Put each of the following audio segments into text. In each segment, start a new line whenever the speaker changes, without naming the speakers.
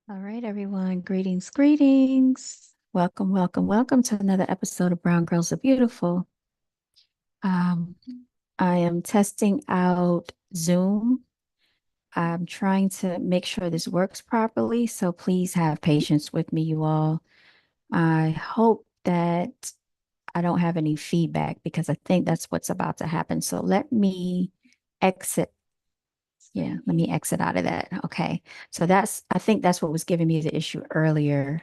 All right, everyone. Greetings, greetings. Welcome, welcome, welcome to another episode of Brown Girls Are Beautiful. Um, I am testing out Zoom. I'm trying to make sure this works properly, so please have patience with me, you all. I hope that I don't have any feedback because I think that's what's about to happen. So let me exit. Yeah, let me exit out of that. Okay. So I think that's what was giving me the issue earlier.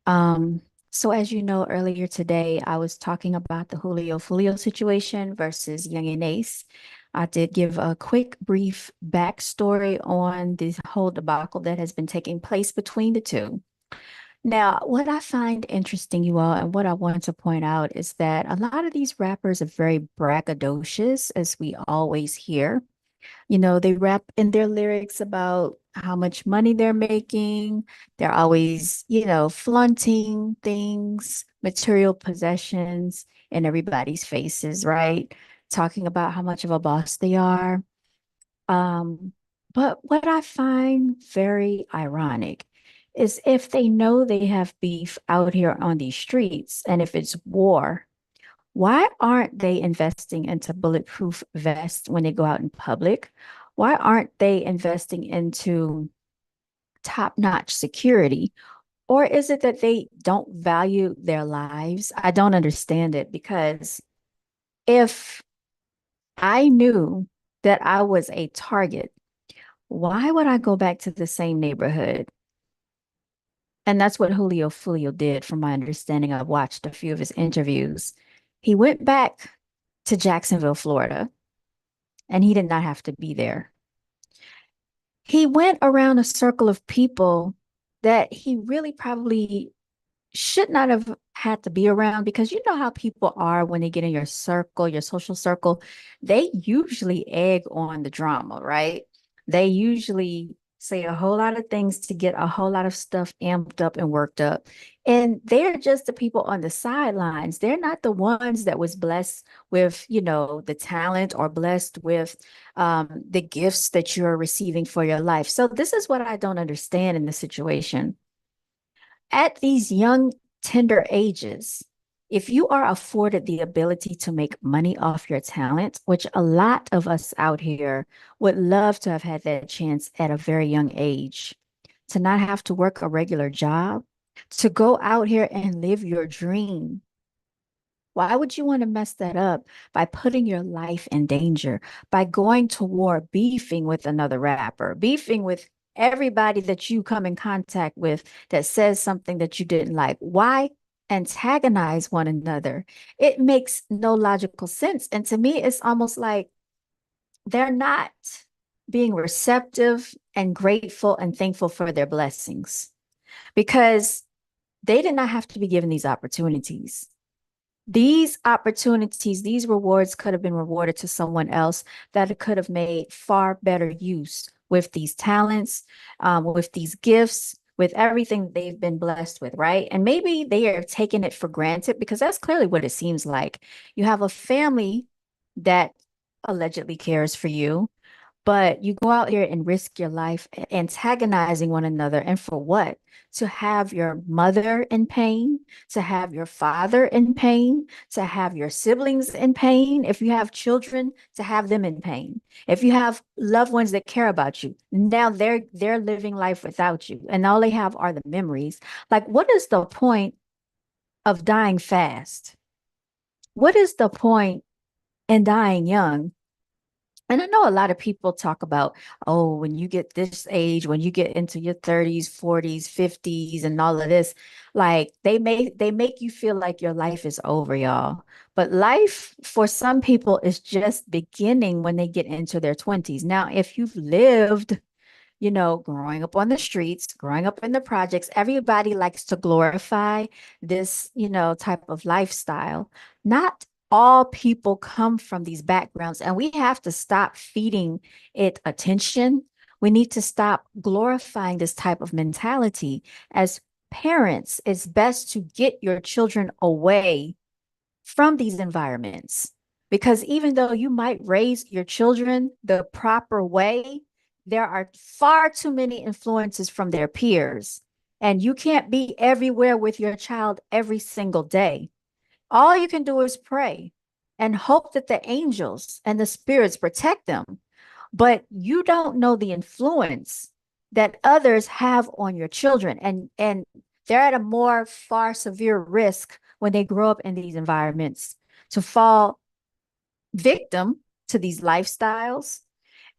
Um, so as you know, earlier today, I was talking about the Foolio situation versus Yungeen Ace. I did give a quick, brief backstory on this whole debacle that has been taking place between the two. Now, what I find interesting, you all, and what I want to point out is that a lot of these rappers are very braggadocious, as we always hear. They rap in their lyrics about how much money they're making. They're always, flaunting things, material possessions in everybody's faces, right? Talking about how much of a boss they are. Um, but what I find very ironic is if they know they have beef out here on these streets, and if it's war, why aren't they investing into bulletproof vests when they go out in public? Why aren't they investing into top-notch security? Or is it that they don't value their lives? I don't understand it because if I knew that I was a target, why would I go back to the same neighborhood? And that's what Foolio did, from my understanding. I've watched a few of his interviews. He went back to Jacksonville, Florida, and he did not have to be there. He went around a circle of people that he really probably should not have had to be around, because you know how people are when they get in your circle, your social circle, they usually egg on the drama, right? They usually say a whole lot of things to get a whole lot of stuff amped up and worked up. And they're just the people on the sidelines. They're not the ones that was blessed with, the talent, or blessed with the gifts that you're receiving for your life. So this is what I don't understand in the situation at these young, tender ages. If you are afforded the ability to make money off your talent, which a lot of us out here would love to have had that chance at a very young age, to not have to work a regular job, to go out here and live your dream. Why would you want to mess that up by putting your life in danger, by going to war, beefing with another rapper, beefing with everybody that you come in contact with that says something that you didn't like? Why antagonize one another? It makes no logical sense. And to me, it's almost like they're not being receptive and grateful and thankful for their blessings, because they did not have to be given these opportunities. These opportunities, these rewards could have been rewarded to someone else that could have made far better use with these talents, with these gifts, with everything they've been blessed with, right? And maybe they are taking it for granted, because that's clearly what it seems like. You have a family that allegedly cares for you, but you go out here and risk your life antagonizing one another. And for what? To have your mother in pain, to have your father in pain, to have your siblings in pain. If you have children, to have them in pain. If you have loved ones that care about you, now they're living life without you, and all they have are the memories. Like, what is the point of dying fast? What is the point in dying young? And I know a lot of people talk about, oh, when you get this age, when you get into your 30s, 40s, 50s, and all of this, like they make you feel like your life is over, y'all. But life for some people is just beginning when they get into their 20s. Now, if you've lived, growing up on the streets, growing up in the projects, everybody likes to glorify this, type of lifestyle. Not all people come from these backgrounds, and we have to stop feeding it attention. We need to stop glorifying this type of mentality. As parents, it's best to get your children away from these environments, because even though you might raise your children the proper way, there are far too many influences from their peers And you can't be everywhere with your child every single day. All you can do is pray and hope that the angels and the spirits protect them. But you don't know the influence that others have on your children. And they're at a more far severe risk when they grow up in these environments to fall victim to these lifestyles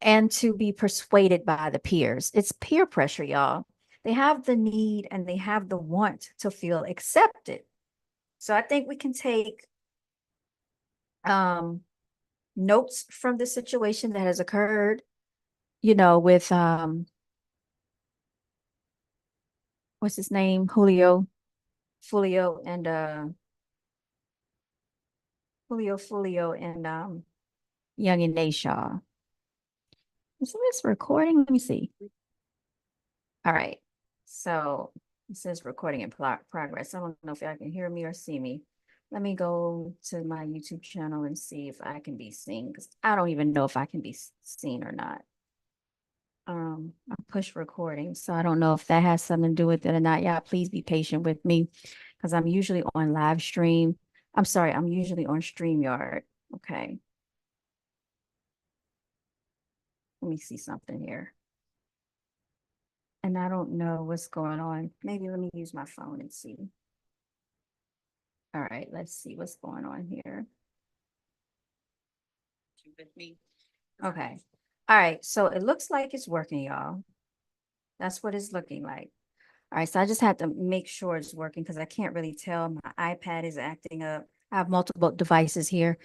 and to be persuaded by the peers. It's peer pressure, y'all. They have the need and they have the want to feel accepted. So I think we can take notes from the situation that has occurred, with what's his name? Foolio and Foolio and Yungeen Ace. Is this recording? Let me see. All right. So it says recording in progress. I don't know if y'all can hear me or see me. Let me go to my YouTube channel and see if I can be seen, because I don't even know if I can be seen or not. I push recording, so I don't know if that has something to do with it or not. Yeah, please be patient with me because I'm usually on live stream. I'm sorry, I'm usually on StreamYard. Okay. Let me see something here. And I don't know what's going on. Maybe let me use my phone and see. All right, let's see what's going on here. With me. Okay. All right, so it looks like it's working, y'all. That's what it's looking like. All right, so I just had to make sure it's working because I can't really tell. My iPad is acting up. I have multiple devices here.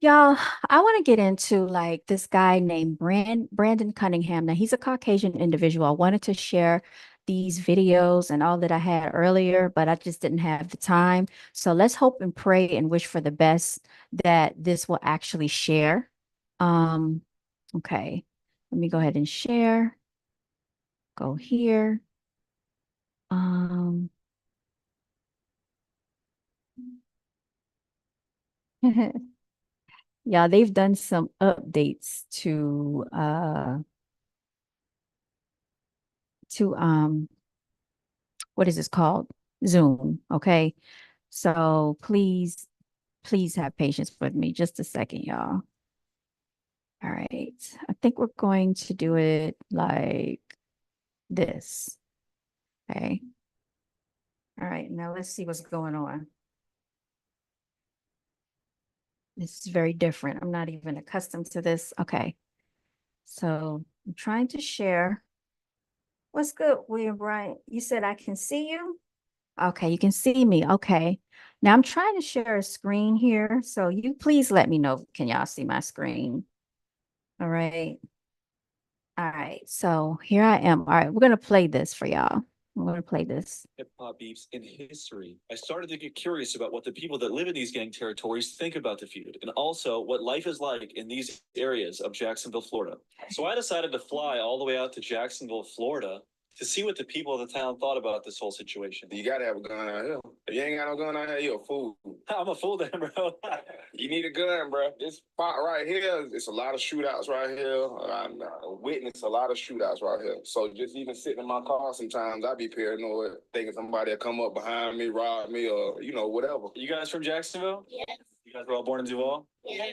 Y'all, I want to get into like this guy named Brandon Cunningham. Now, he's a Caucasian individual. I wanted to share these videos and all that I had earlier, but I just didn't have the time. So let's hope and pray and wish for the best that this will actually share. Okay, let me go ahead and share. Go here. Yeah, they've done some updates to what is this called? Zoom. Okay. So please have patience with me just a second, y'all. All right. I think we're going to do it like this. Okay. All right. Now let's see what's going on. This is very different. I'm not even accustomed to this. Okay. So I'm trying to share. What's good, William Bryant? You said I can see you? Okay, you can see me. Okay. Now I'm trying to share a screen here. So you please let me know. Can y'all see my screen? All right. All right. So here I am. All right. We're going to play this for y'all. I'm going to play this.
Hip hop beefs in history. I started to get curious about what the people that live in these gang territories think about the feud, and also what life is like in these areas of Jacksonville, Florida. So I decided to fly all the way out to Jacksonville, Florida, to see what the people of the town thought about this whole situation.
You gotta have a gun out here. If you ain't got no gun out here, you're a fool.
I'm a fool then, bro.
You need a gun, bro. This spot right here, it's a lot of shootouts right here. I witnessed a lot of shootouts right here. So just even sitting in my car sometimes, I be paranoid, thinking somebody will come up behind me, rob me, or, whatever.
You guys from Jacksonville?
Yes.
You guys were all born in Duval?
Yeah.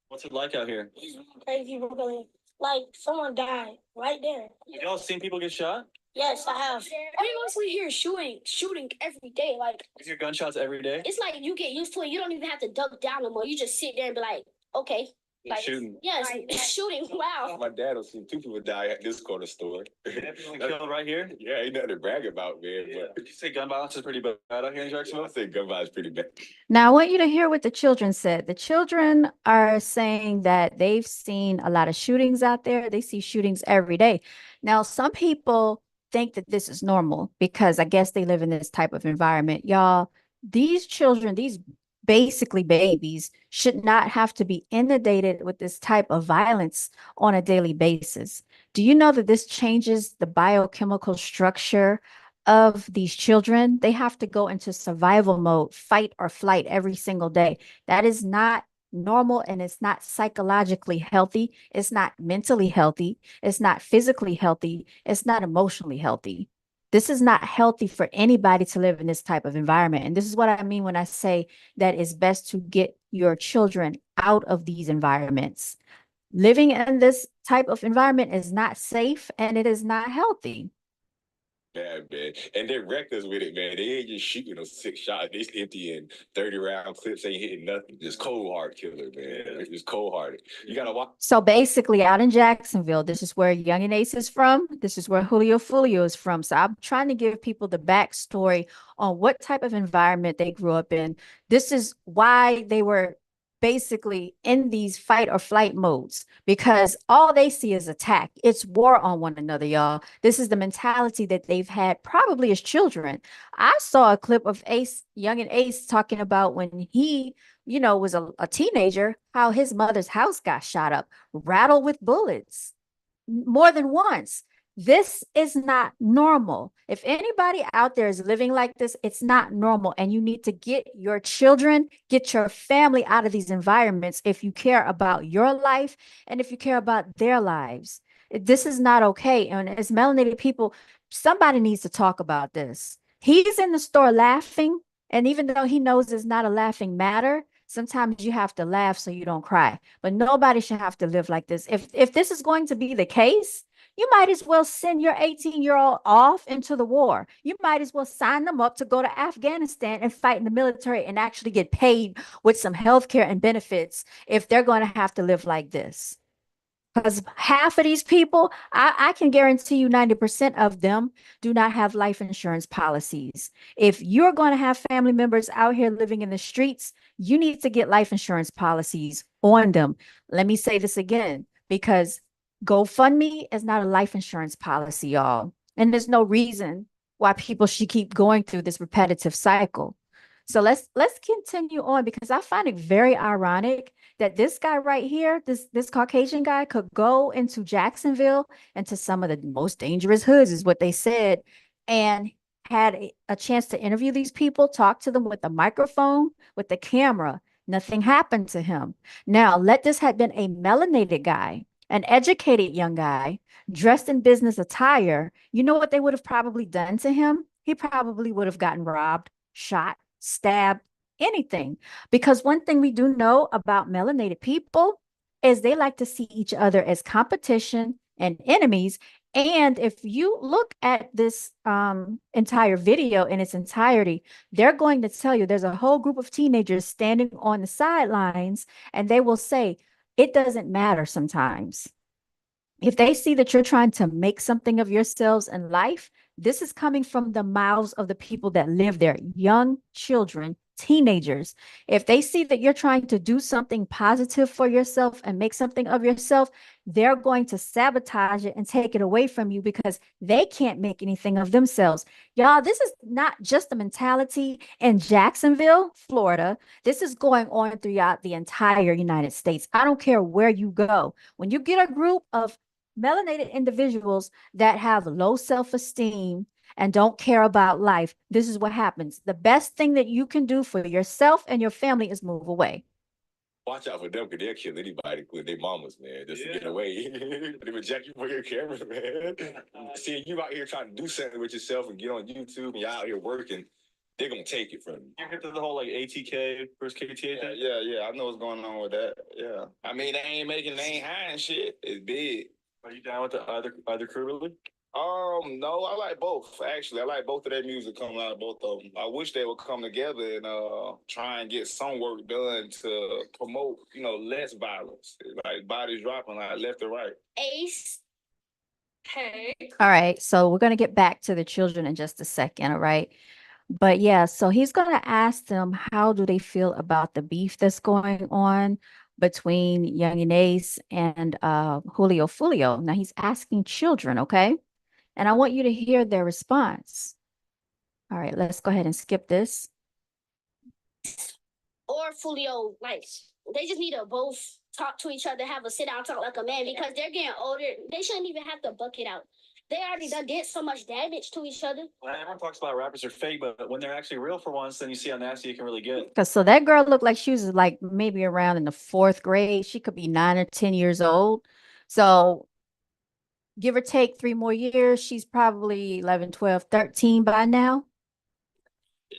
What's it like out here?
It's crazy. We're going, like, someone died right there.
Have y'all seen people get shot?
Yes, I have. We mostly hear shooting every day. Like,
You hear gunshots every day?
it's like you get used to it. You don't even have to duck down no more. You just sit there and be like, okay.
They're
Like,
shooting.
yes, shooting. Wow.
My dad will see two people die at this corner store.
People killed right here?
Yeah, ain't nothing to brag about, man.
Yeah.
But
Did you say gun violence is pretty bad out here in Jacksonville?
I say gun violence pretty bad.
Now, I want you to hear what the children said. The children are saying that they've seen a lot of shootings out there. They see shootings every day. Now, some people think that this is normal because I guess they live in this type of environment. Y'all, these children, these basically babies, should not have to be inundated with this type of violence on a daily basis. Do you know that this changes the biochemical structure of these children? They have to go into survival mode, fight or flight every single day. That is not normal, and it's not psychologically healthy. It's not mentally healthy. It's not physically healthy. It's not emotionally healthy. This is not healthy for anybody to live in this type of environment. And this is what I mean when I say that it's best to get your children out of these environments. Living in this type of environment is not safe and it is not healthy.
Yeah, man. And they're reckless with it, man. They ain't just shooting a 6 shot. They emptying 30-round clips, ain't hitting nothing. Just cold hard killer, man. It's just cold hearted. You gotta watch.
So basically, out in Jacksonville, this is where Yungeen Ace is from. This is where Foolio is from. So I'm trying to give people the backstory on what type of environment they grew up in. This is why they were basically in these fight or flight modes, because all they see is attack. It's war on one another, y'all. This is the mentality that they've had probably as children. I saw a clip of Yungeen Ace talking about when he was a teenager, how his mother's house got shot up, rattled with bullets more than once. This is not normal. If anybody out there is living like this, it's not normal. And you need to get your children, get your family out of these environments if you care about your life and if you care about their lives. This is not okay. And as melanated people, somebody needs to talk about this. He's in the store laughing. And even though he knows it's not a laughing matter, sometimes you have to laugh so you don't cry. But nobody should have to live like this. If this is going to be the case, you might as well send your 18-year-old off into the war. You might as well sign them up to go to Afghanistan and fight in the military and actually get paid with some health care and benefits if they're going to have to live like this. Because half of these people, I can guarantee you 90% of them do not have life insurance policies. If you're going to have family members out here living in the streets, you need to get life insurance policies on them. Let me say this again, because GoFundMe is not a life insurance policy, y'all. And there's no reason why people should keep going through this repetitive cycle. So let's continue on, because I find it very ironic that this guy right here, this Caucasian guy, could go into Jacksonville, into some of the most dangerous hoods, is what they said, and had a chance to interview these people, talk to them with a microphone, with the camera. Nothing happened to him. Now, let this have been a melanated guy, an educated young guy, dressed in business attire. You know what they would have probably done to him? He probably would have gotten robbed, shot, stabbed, anything. Because one thing we do know about melanated people is they like to see each other as competition and enemies. And if you look at this entire video in its entirety, they're going to tell you there's a whole group of teenagers standing on the sidelines, and they will say, it doesn't matter sometimes. If they see that you're trying to make something of yourselves in life, this is coming from the mouths of the people that live there, young children, teenagers. If they see that you're trying to do something positive for yourself and make something of yourself, they're going to sabotage it and take it away from you because they can't make anything of themselves. Y'all, this is not just a mentality in Jacksonville, Florida. This is going on throughout the entire United States. I don't care where you go. When you get a group of melanated individuals that have low self-esteem and don't care about life, this is what happens. The best thing that you can do for yourself and your family is move away.
Watch out for them, because they'll kill anybody with their mamas, man, just to get away. They reject you for your camera, man. Seeing you out here trying to do something with yourself and get on YouTube and you're out here working, they're going to take it from you.
You get to the whole like ATK versus KTA thing?
Yeah, I know what's going on with that. Yeah. I mean, they ain't hiding shit. It's big.
Are you down with the other crew, really?
No, I like both. Actually, I like both of their music coming out of both of them. I wish they would come together and try and get some work done to promote, less violence. Like bodies dropping like left and right.
Ace. Hey.
All right, so we're going to get back to the children in just a second, all right? But yeah, so he's going to ask them, how do they feel about the beef that's going on between Yungeen Ace and Foolio? Now he's asking children, okay? And I want you to hear their response. All right, let's go ahead and skip this.
Or Foolio, like, they just need to both talk to each other, have a sit down talk like a man, because they're getting older. They shouldn't even have to buck it out. They already did so much damage to each other.
Well, everyone talks about rappers are fake, but when they're actually real for once, then you see how nasty it can really get.
Because so that girl looked like she was like maybe around in the 4th grade. She could be 9 or 10 years old. So give or take 3 more years, she's probably 11, 12, 13 by now.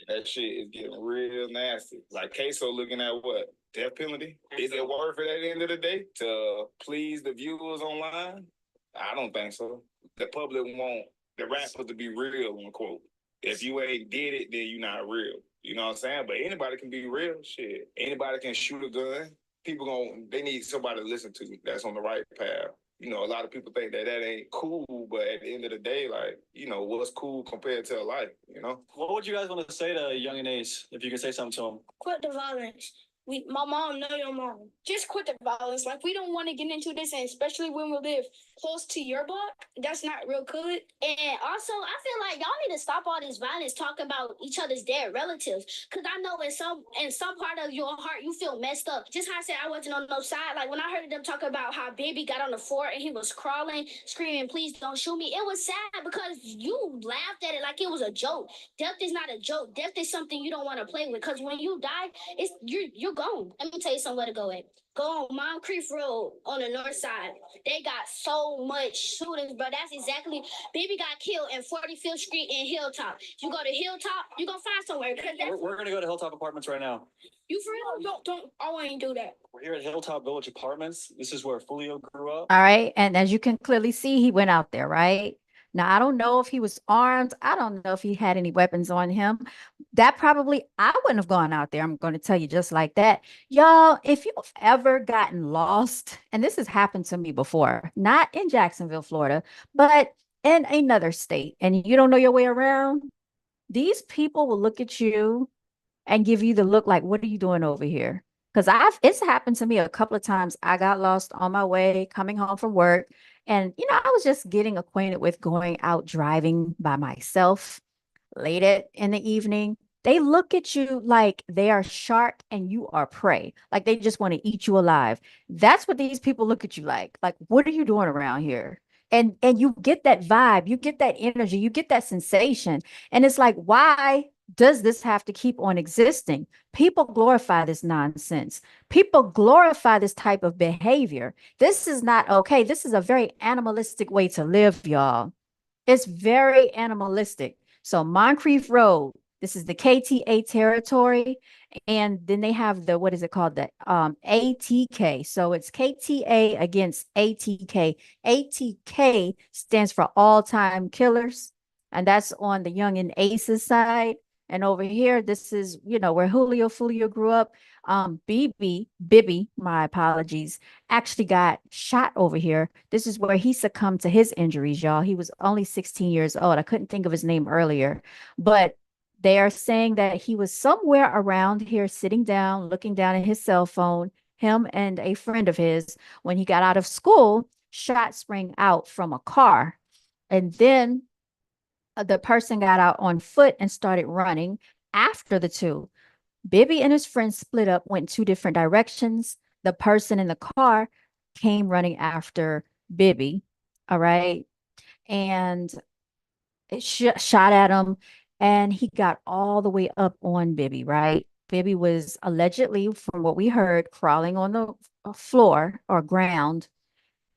That shit is getting real nasty. Like Queso looking at what? Death penalty? Is it worth it at the end of the day to please the viewers online? I don't think so. The public want the rappers to be real, unquote. If you ain't did it, then you not real. You know what I'm saying? But anybody can be real. Shit. Anybody can shoot a gun. They need somebody to listen to that's on the right path. You know, a lot of people think that ain't cool, but at the end of the day, like, you know, what's cool compared to a life, you know?
What would you guys want to say to Yungeen Ace if you could say something to him?
Quit the violence. My mom, know your mom. Just quit the violence. Like, we don't want to get into this, and especially when we live close to your block. That's not real good. And also, I feel like y'all need to stop all this violence, talk about each other's dead relatives. Because I know in some part of your heart, you feel messed up. Just how I said I wasn't on no side. Like, when I heard them talk about how Bibby got on the floor and he was crawling, screaming, please don't shoot me, it was sad because you laughed at it like it was a joke. Death is not a joke. Death is something you don't want to play with. Because when you die, you're gone. Let me tell you somewhere to go at. Go on Moncrief Road on the north side. They got so much shootings, bro. That's exactly. Baby got killed in 45th Street in Hilltop. You go to Hilltop, you gonna find somewhere.
We're gonna go to Hilltop Apartments right now.
You for real? Don't. I wouldn't do that.
We're here at Hilltop Village Apartments. This is where Foolio grew up.
All right. And as you can clearly see, he went out there, right? Now, I don't know if he was armed. I don't know if he had any weapons on him. That probably, I wouldn't have gone out there. I'm going to tell you just like that. Y'all, if you've ever gotten lost, and this has happened to me before, not in Jacksonville, Florida, but in another state, and you don't know your way around, these people will look at you and give you the look like, what are you doing over here? Because it's happened to me a couple of times. I got lost on my way coming home from work. And, I was just getting acquainted with going out driving by myself late in the evening. They look at you like they are shark and you are prey. Like they just want to eat you alive. That's what these people look at you like. Like, what are you doing around here? And you get that vibe, you get that energy, you get that sensation. And it's like, why does this have to keep on existing? People glorify this nonsense. People glorify this type of behavior. This is not okay. This is a very animalistic way to live, y'all. It's very animalistic. So Moncrief Road, this is the KTA territory. And then they have the, what is it called? The ATK. So it's KTA against ATK. ATK stands for all time killers. And that's on the Yungeen Ace's side. And over here, this is, where Foolio grew up. Bibby, my apologies, actually got shot over here. This is where he succumbed to his injuries, y'all. He was only 16 years old. I couldn't think of his name earlier, but they are saying that he was somewhere around here sitting down, looking down at his cell phone. Him and a friend of his, when he got out of school, shot sprang out from a car. And then the person got out on foot and started running after the two. Bibby and his friends split up, went 2 different directions. The person in the car came running after Bibby. All right. And it shot at him. And he got all the way up on Bibby, right? Bibby was allegedly, from what we heard, crawling on the floor or ground.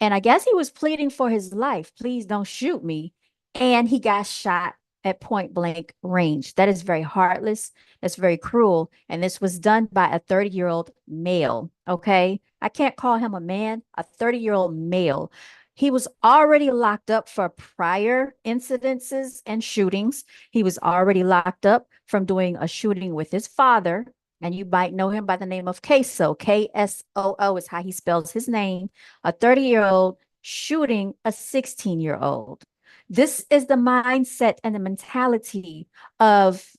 And I guess he was pleading for his life. Please don't shoot me. And he got shot at point blank range. That is very heartless. That's very cruel. And this was done by a 30-year-old male. Okay. I can't call him a man, a 30-year-old male. He was already locked up for prior incidences and shootings. He was already locked up from doing a shooting with his father. And you might know him by the name of Queso. K-S-O-O is how he spells his name. A 30-year-old shooting a 16-year-old. This is the mindset and the mentality of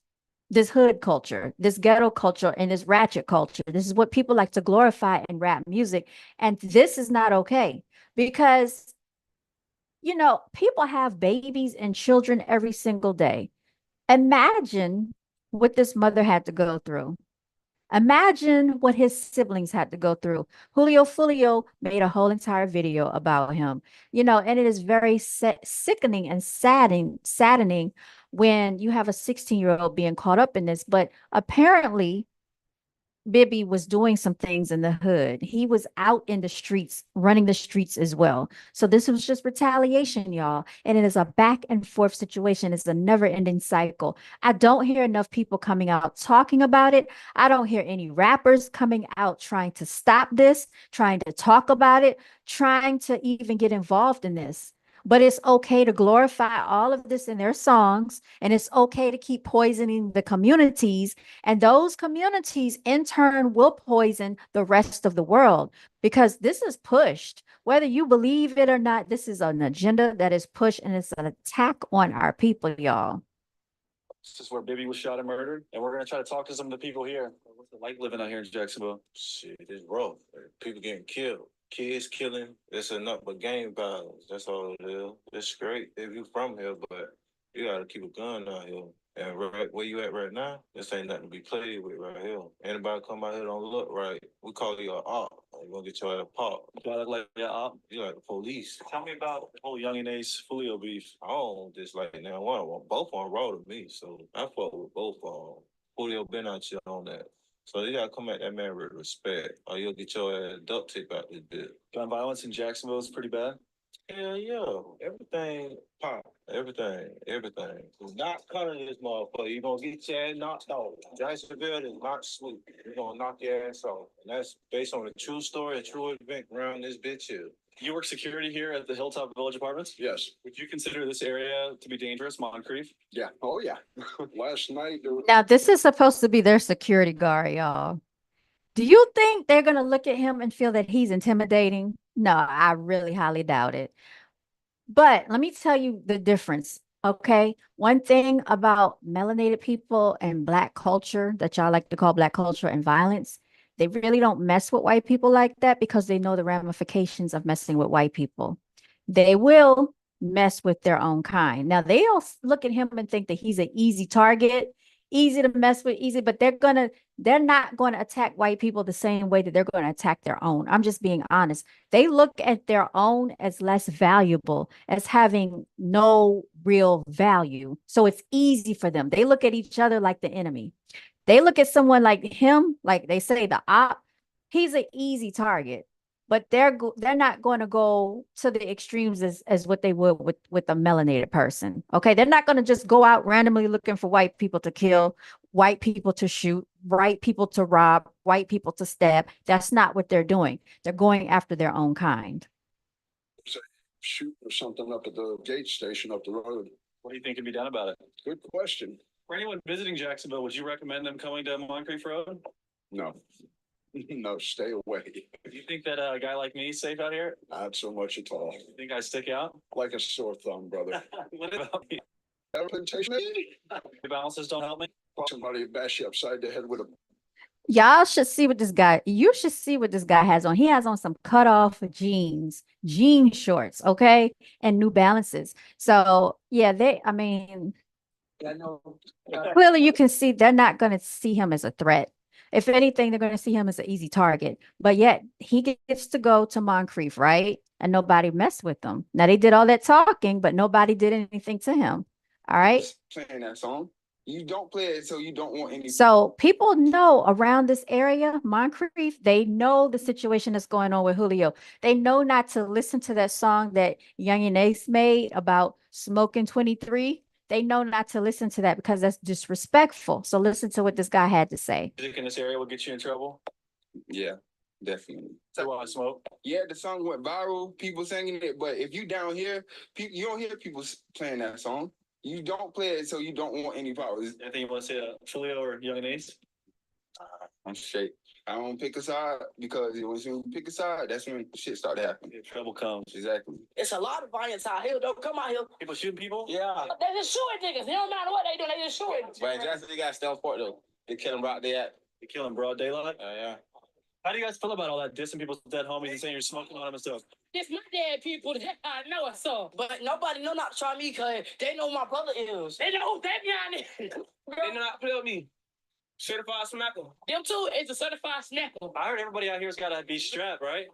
this hood culture, this ghetto culture, and this ratchet culture. This is what people like to glorify in rap music. And this is not okay because, people have babies and children every single day. Imagine what this mother had to go through. Imagine what his siblings had to go through. Foolio made a whole entire video about him, and it is very sickening and saddening when you have a 16-year-old being caught up in this. But apparently, Bibby was doing some things in the hood. He was out in the streets, running the streets as well. So this was just retaliation, y'all. And it is a back and forth situation. It's a never ending cycle. I don't hear enough people coming out talking about it. I don't hear any rappers coming out trying to stop this, trying to talk about it, trying to even get involved in this. But it's okay to glorify all of this in their songs, and it's okay to keep poisoning the communities. And those communities, in turn, will poison the rest of the world because this is pushed. Whether you believe it or not, this is an agenda that is pushed, and it's an attack on our people, y'all.
This is where Bibby was shot and murdered, and we're gonna try to talk to some of the people here. What's it like living out here in Jacksonville?
Shit, it's rough. People getting killed. Kids killing. It's enough but gang violence. That's all it is. It's great if you from here, but you gotta keep a gun out here. And right where you at right now, this ain't nothing to be played with right here. Anybody come out here don't look right, we call you a op. You gonna get your ass popped.
Do I look like an op?
You like the police.
Tell me about the whole Yungeen Ace Foolio beef.
I don't dislike now one. Both of them raw to me, so I fuck with both of them. Foolio been out here on that. So you gotta come at that man with respect, or you'll get your ass duct tape out this bit.
Gun violence in Jacksonville is pretty bad.
Hell yeah. Everything pop. Everything. Do not come in this motherfucker. You gonna get your ass knocked off. Jacksonville is not sweet. You're gonna knock your ass off. And that's based on a true story, a true event around this bitch here.
You work security here at the Hilltop Village Apartments?
Yes.
Would you consider this area to be dangerous, Moncrief?
Yeah. Oh yeah. Last night there was
Now, this is supposed to be their security guard, y'all. Do you think they're going to look at him and feel that he's intimidating? No, I really highly doubt it. But let me tell you the difference, okay? One thing about melanated people and Black culture that y'all like to call Black culture and violence, they really don't mess with white people like that because they know the ramifications of messing with white people. They will mess with their own kind. Now, they'll look at him and think that he's an easy target, easy to mess with, easy, but they're not going to attack white people the same way that they're going to attack their own. I'm just being honest. They look at their own as less valuable, as having no real value. So it's easy for them. They look at each other like the enemy. They look at someone like him, like they say, the op, he's an easy target. But they're not going to go to the extremes as what they would with a melanated person. Okay, they're not going to just go out randomly looking for white people to kill, white people to shoot, white people to rob, white people to stab. That's not what they're doing. They're going after their own kind.
Shoot or something up at the gate station up the road.
What do you think can be done about it?
Good question.
For anyone visiting Jacksonville, would you recommend them coming to Moncrief Road?
No. No, stay away.
Do you think that a guy like me is safe out here?
Not so much at all.
You think I stick out?
Like a sore thumb, brother.
What about me?
Implementation.
The balances don't help me?
Somebody bash you upside the head with a.
Y'all should see what this guy, you should see what this guy has on. He has on some cut off jeans, jean shorts, okay? And New Balances. So yeah, clearly you can see they're not going to see him as a threat. If anything, they're going to see him as an easy target. But yet he gets to go to Moncrief, right? And nobody messed with him. Now they did all that talking, but nobody did anything to him. All right.
Playing that song. You don't play it, so you don't want any.
So people know around this area, Moncrief, they know the situation that's going on with Julio. They know not to listen to that song that Yungeen Ace made about smoking 23. They know not to listen to that because that's disrespectful. So listen to what this guy had to say.
Music in this area will get you in trouble?
Yeah, definitely.
So I smoke?
Yeah, the song went viral, people singing it, but if you down here, you don't hear people playing that song. You don't play it, so you don't want any powers.
Anything you want to say to Foolio or Yungeen Ace?
I'm straight. I don't pick a side because when you pick a side, that's when shit start happening.
Yeah, trouble comes.
Exactly.
It's a lot of violence out here. Don't come out here.
People shooting people?
Yeah.
They just shooting niggas. It don't matter what they do. They just shooting.
But Jackson, they got stealth port though. They kill them right there.
They kill in broad daylight?
Yeah.
How do you guys feel about all that dissing people's dead homies and saying you're smoking on them and stuff?
It's my dead people. I know it's so. But nobody know not to try me because they know who my brother is. They know who Davion is.
They know not to play with me. Certified smacker.
Them two is a certified snacker.
I heard everybody out here's got to be strapped, right?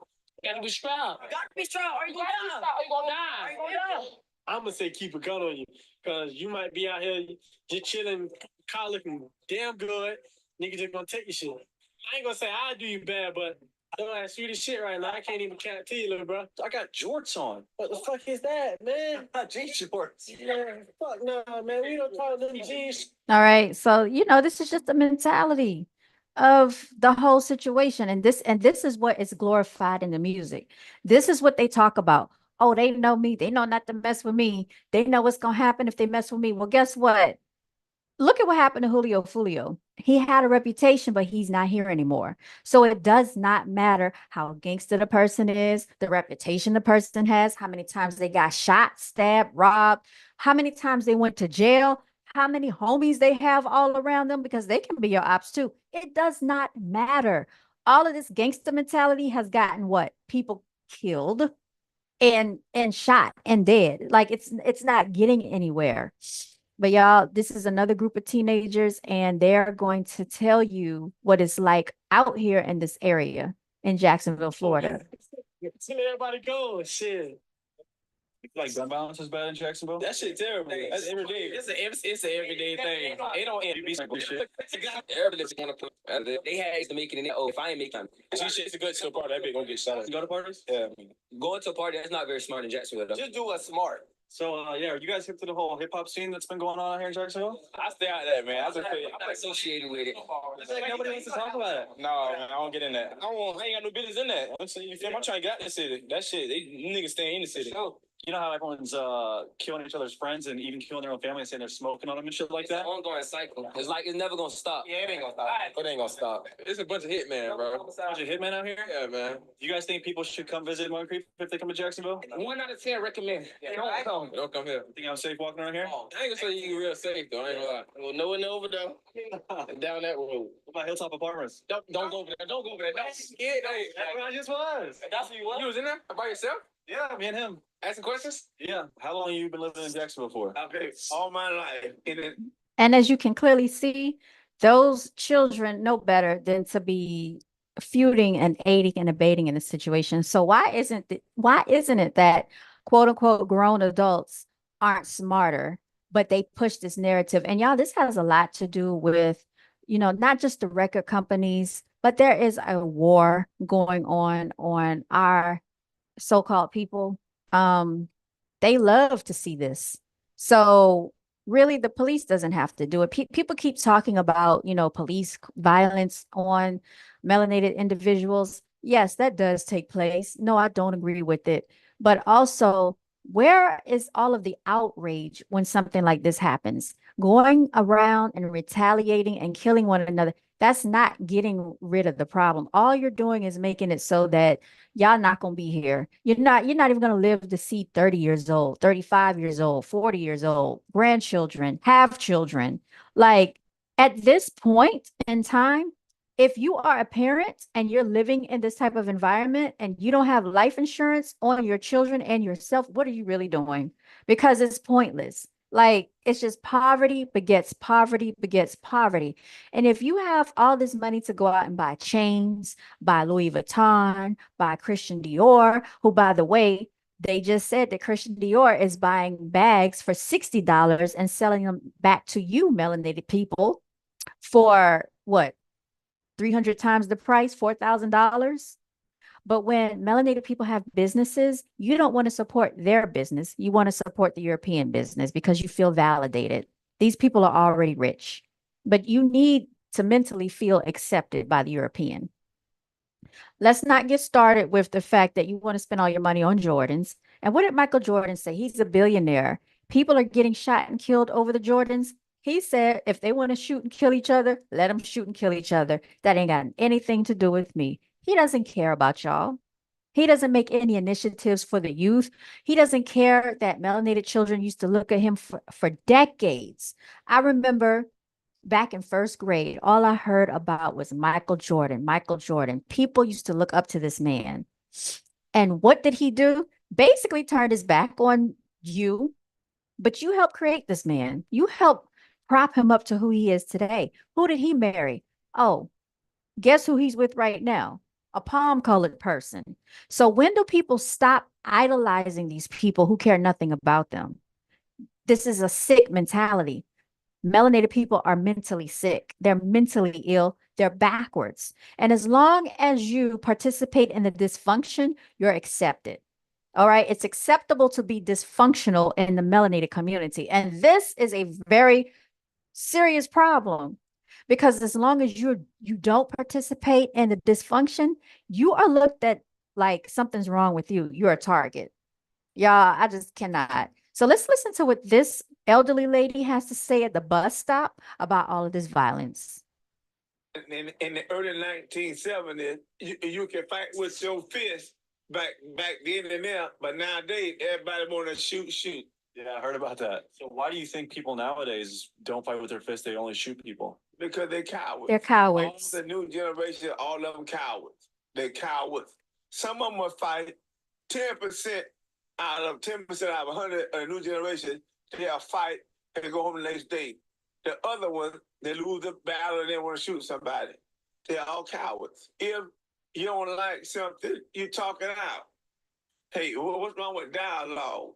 Gotta be strapped. Gotta be strapped or you gonna die. Or you gonna die. Or you gonna die.
I'm gonna say keep a gun on you, cause you might be out here just chilling, car looking damn good. Niggas just gonna take your shit. I ain't gonna say I do you bad, but I don't ask you the shit right now. I can't even count to you, little bro.
I got jorts on.
What the fuck is that, man?
Jean shorts.
Yeah, fuck no, man. We don't call them G's.
All right. So, this is just the mentality of the whole situation. And this is what is glorified in the music. This is what they talk about. Oh, they know me. They know not to mess with me. They know what's going to happen if they mess with me. Well, guess what? Look at what happened to Julio Foolio. He had a reputation, but he's not here anymore. So it does not matter how gangster the person is, the reputation the person has, how many times they got shot, stabbed, robbed, how many times they went to jail, how many homies they have all around them, because they can be your ops too. It does not matter. All of this gangster mentality has gotten what? People killed and shot and dead. Like it's not getting anywhere. But y'all, this is another group of teenagers, and they're going to tell you what it's like out here in this area in Jacksonville, Florida.
Tell everybody go. Shit.
Like gun violence is bad in Jacksonville?
That shit terrible. That's every day. It's an everyday thing. It don't end.
Everybody want to put. They had to make it in there. Oh, if I ain't making
She shit's a good to a party. That bitch gonna get shot at.
You go to parties?
Yeah.
going to a party, that's not very smart in Jacksonville though.
Just do what's smart.
So, yeah, are you guys hip to the whole hip hop scene that's been going on out here in Jacksonville?
I stay out there, man.
I'm not associated with it.
It's like nobody wants to talk about it.
No, man, I don't get in that. I ain't got no business in that. I'm saying, you feel me? I'm trying to get out the city. That shit, they niggas staying in the city.
You know how everyone's killing each other's friends and even killing their own family and saying they're smoking on them and shit like
It's
that?
an ongoing cycle. It's like it's never gonna stop.
Yeah, it ain't gonna stop. It ain't gonna stop. It's a bunch of hitmen, bro.
Bunch of hitmen out here?
Yeah, man.
Do you guys think people should come visit Mountain Creek if they come to Jacksonville?
1 out of 10 recommend.
Don't come. Don't come here.
Think I'm safe walking around here?
I ain't gonna say you real safe though. I ain't gonna lie. Well, no one over there. Down that road.
What about Hilltop Apartments?
Don't go over there. Don't go over there. That's
where I just was.
That's where you was. You was in there by yourself?
Yeah, me and him.
Asking questions?
Yeah. How long have you been living in Jacksonville for?
Okay. All my life.
And as you can clearly see, those children know better than to be feuding and aiding and abating in the situation. So why isn't it that quote unquote grown adults aren't smarter, but they push this narrative? And y'all, this has a lot to do with, not just the record companies, but there is a war going on our so-called people. They love to see this. So really, the police doesn't have to do it. People keep talking about, police violence on melanated individuals. Yes, that does take place. No, I don't agree with it. But also, where is all of the outrage when something like this happens? Going around and retaliating and killing one another, that's not getting rid of the problem. All you're doing is making it so that y'all not going to be here. You're not even going to live to see 30 years old, 35 years old, 40 years old, grandchildren, have children. Like at this point in time, if you are a parent and you're living in this type of environment and you don't have life insurance on your children and yourself, what are you really doing? Because it's pointless. Like it's just poverty begets poverty begets poverty. And if you have all this money to go out and buy chains, buy Louis Vuitton, buy Christian Dior, who, by the way, they just said that Christian Dior is buying bags for $60 and selling them back to you, melanated people, for what? 300 times the price, $4,000. But when melanated people have businesses, you don't want to support their business. You want to support the European business because you feel validated. These people are already rich, but you need to mentally feel accepted by the European. Let's not get started with the fact that you want to spend all your money on Jordans. And what did Michael Jordan say? He's a billionaire. People are getting shot and killed over the Jordans. He said, if they want to shoot and kill each other, let them shoot and kill each other. That ain't got anything to do with me. He doesn't care about y'all. He doesn't make any initiatives for the youth. He doesn't care that melanated children used to look at him for decades. I remember back in first grade, all I heard about was Michael Jordan, Michael Jordan. People used to look up to this man. And what did he do? Basically turned his back on you, but you helped create this man. You helped prop him up to who he is today. Who did he marry? Oh, guess who he's with right now? A palm-colored person. So when do people stop idolizing these people who care nothing about them? This is a sick mentality. melanated people are mentally sick. They're mentally ill. They're backwards. And as long as you participate in the dysfunction, you're accepted. All right. It's acceptable to be dysfunctional in the melanated community. And this is a very serious problem because as long as you don't participate in the dysfunction, you are looked at like something's wrong with you. You're a target. Y'all, I just cannot. So let's listen to what this elderly lady has to say at the bus stop about all of this violence.
In the early 1970s, you can fight with your fist back then and there, but nowadays everybody want to shoot.
Yeah, I heard about that. So why do you think people nowadays don't fight with their fists? They only shoot people?
Because they're cowards.
They're cowards.
All the new generation, all of them cowards. They're cowards. Some of them will fight 10% out of 100 of the new generation. They'll fight and go home the next day. The other one, they lose the battle and they want to shoot somebody. They're all cowards. If you don't like something, you talk it out. Hey, what's wrong with dialogue?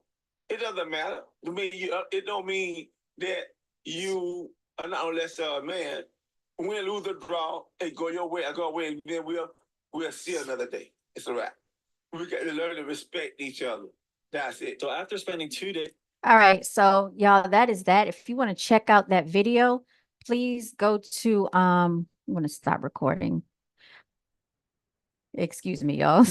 It doesn't matter. To me, it don't mean that you are not unless a man. Win, lose, or draw, hey, go your way, I go away, and then we'll see another day. It's a wrap. We got to learn to respect each other. That's it.
So after spending 2 days.
All right. So y'all, that is that. If you want to check out that video, please go to I'm going to stop recording. Excuse me, y'all.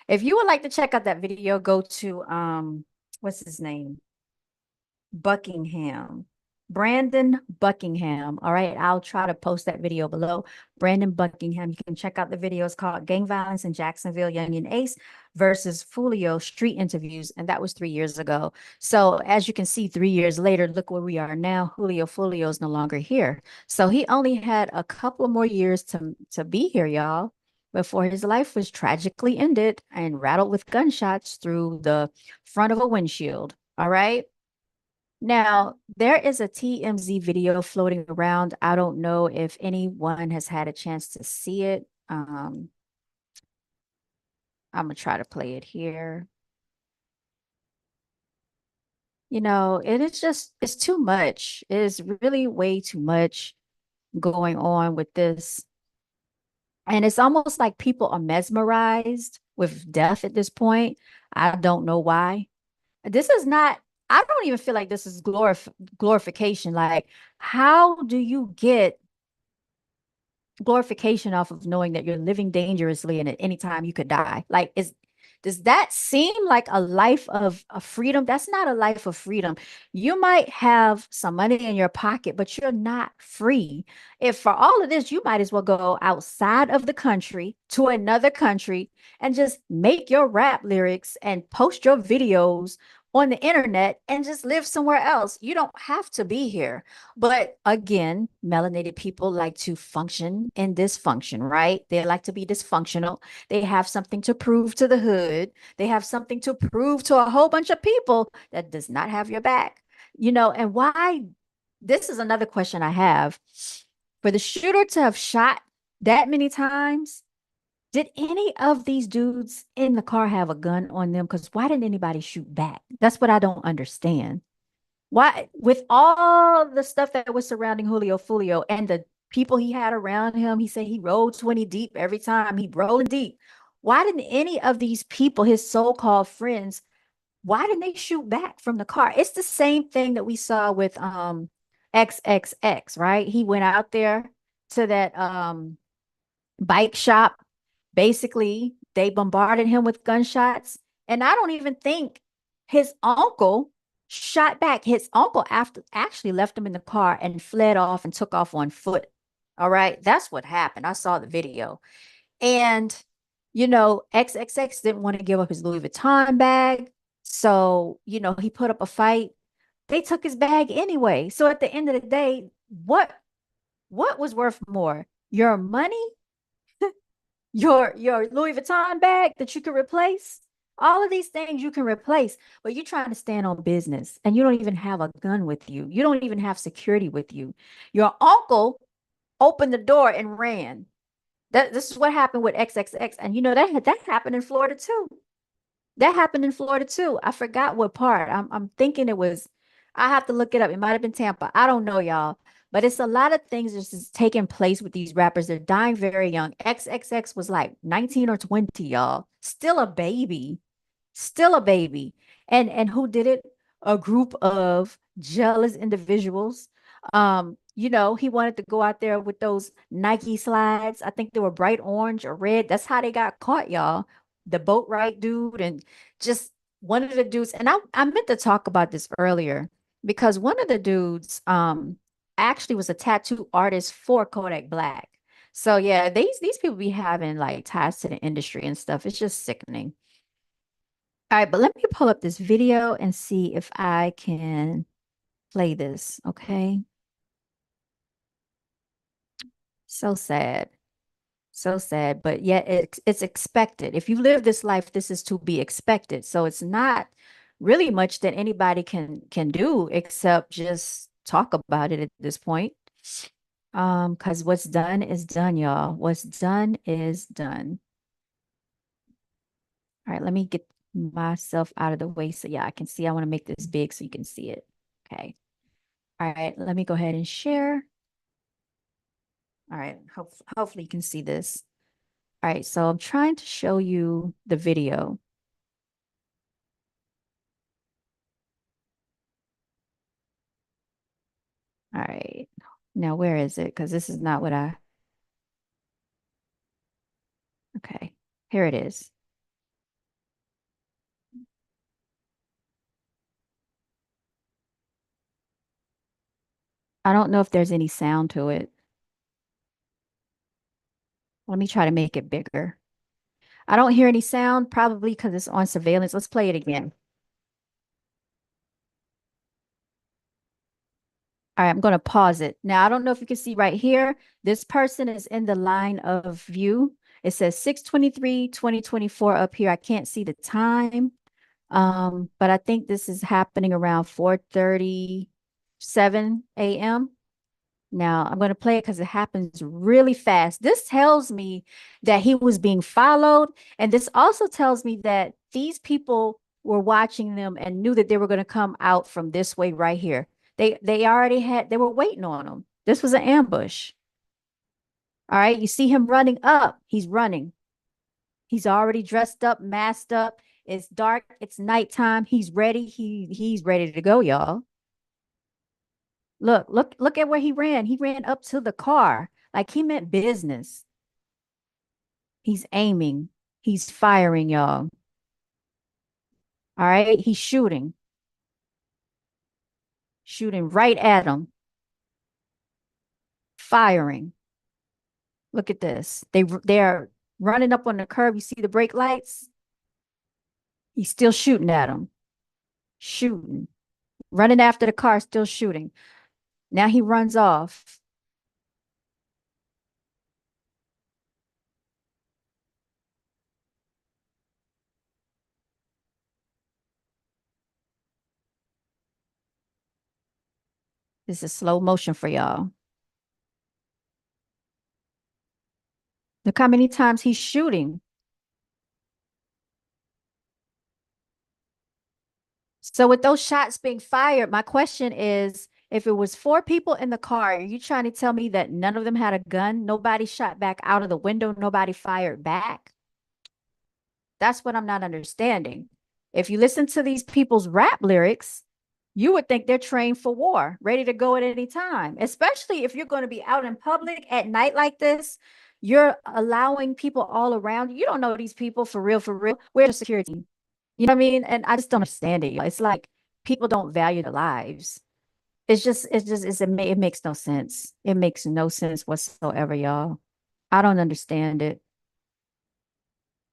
If you would like to check out that video, go to what's his name? Buckingham. Brandon Buckingham. All right. I'll try to post that video below. Brandon Buckingham. You can check out the video. It's called Gang Violence in Jacksonville, Yungeen Ace versus Foolio Street Interviews. And that was 3 years ago. So as you can see, 3 years later, look where we are now. Foolio is no longer here. So he only had a couple more years to be here, y'all, before his life was tragically ended and rattled with gunshots through the front of a windshield. All right. Now, there is a TMZ video floating around. I don't know if anyone has had a chance to see it. I'm going to try to play it here. You know, it's too much. It is really way too much going on with this. And it's almost like people are mesmerized with death at this point. I don't know why. This is not, I don't even feel like this is glorification. Like, how do you get glorification off of knowing that you're living dangerously and at any time you could die? Like, does that seem like a life of freedom? That's not a life of freedom. You might have some money in your pocket, but you're not free. If for all of this, you might as well go outside of the country to another country and just make your rap lyrics and post your videos on the internet and just live somewhere else. You don't have to be here. But again, melanated people like to function in dysfunction, right? They like to be dysfunctional. They have something to prove to the hood. They have something to prove to a whole bunch of people that does not have your back. You know, and why? This is another question I have. For the shooter to have shot that many times, did any of these dudes in the car have a gun on them? Because why didn't anybody shoot back? That's what I don't understand. Why, with all the stuff that was surrounding Foolio and the people he had around him, he said he rolled 20 deep every time. He rolling deep. Why didn't any of these people, his so-called friends, why didn't they shoot back from the car? It's the same thing that we saw with XXX, right? He went out there to that bike shop. Basically, they bombarded him with gunshots. And I don't even think his uncle shot back. His uncle actually left him in the car and fled off and took off on foot. All right. That's what happened. I saw the video. And, you know, XXX didn't want to give up his Louis Vuitton bag. So, you know, he put up a fight. They took his bag anyway. So at the end of the day, what was worth more? Your money? Your Louis Vuitton bag that you can replace? All of these things you can replace, but you're trying to stand on business and you don't even have a gun with you. You don't even have security with you. Your uncle opened the door and ran. This is what happened with XXX. And you know, that happened in Florida too. That happened in Florida too. I forgot what part. I'm thinking it was, I have to look it up. It might have been Tampa. I don't know, y'all. But it's a lot of things that's just taking place with these rappers. They're dying very young. XXX was like 19 or 20, y'all. Still a baby. Still a baby. And who did it? A group of jealous individuals. He wanted to go out there with those Nike slides. I think they were bright orange or red. That's how they got caught, y'all. The boat ride dude and just one of the dudes. And I meant to talk about this earlier because one of the dudes actually was a tattoo artist for Kodak Black. So yeah, these people be having like ties to the industry and stuff. It's just sickening. All right, but let me pull up this video and see if I can play this, okay? So sad. So sad, but yet it's expected. If you live this life, this is to be expected. So it's not really much that anybody can do except just talk about it at this point. Because what's done is done, y'all. What's done is done. All right, let me get myself out of the way so yeah, I can see. I want to make this big so you can see it. Okay. All right, let me go ahead and share. All right, hopefully you can see this. All right, so I'm trying to show you the video. All right, now where is it? Because this is not what okay, here it is. I don't know if there's any sound to it. Let me try to make it bigger. I don't hear any sound, probably because it's on surveillance. Let's play it again. All right, I'm going to pause it. Now, I don't know if you can see right here. This person is in the line of view. It says 6/23/2024 up here. I can't see the time. But I think this is happening around 4:37 a.m. Now, I'm going to play it because it happens really fast. This tells me that he was being followed. And this also tells me that these people were watching them and knew that they were going to come out from this way right here. They were waiting on him. This was an ambush. All right. You see him running up. He's running. He's already dressed up, masked up. It's dark. It's nighttime. He's ready. He's ready to go, y'all. Look at where he ran. He ran up to the car. Like he meant business. He's aiming. He's firing, y'all. All right. He's shooting. Shooting right at him. Firing. Look at this. They're running up on the curb. You see the brake lights? He's still shooting at him. Shooting. Running after the car, still shooting. Now he runs off. This is slow motion for y'all. Look how many times he's shooting. So with those shots being fired, my question is, if it was four people in the car, are you trying to tell me that none of them had a gun? Nobody shot back out of the window. Nobody fired back. That's what I'm not understanding. If you listen to these people's rap lyrics, you would think they're trained for war, ready to go at any time, especially if you're going to be out in public at night like this. You're allowing people all around you. You don't know these people for real, for real. Where's the security? You know what I mean? And I just don't understand it. It's like people don't value their lives. It makes no sense. It makes no sense whatsoever, y'all. I don't understand it.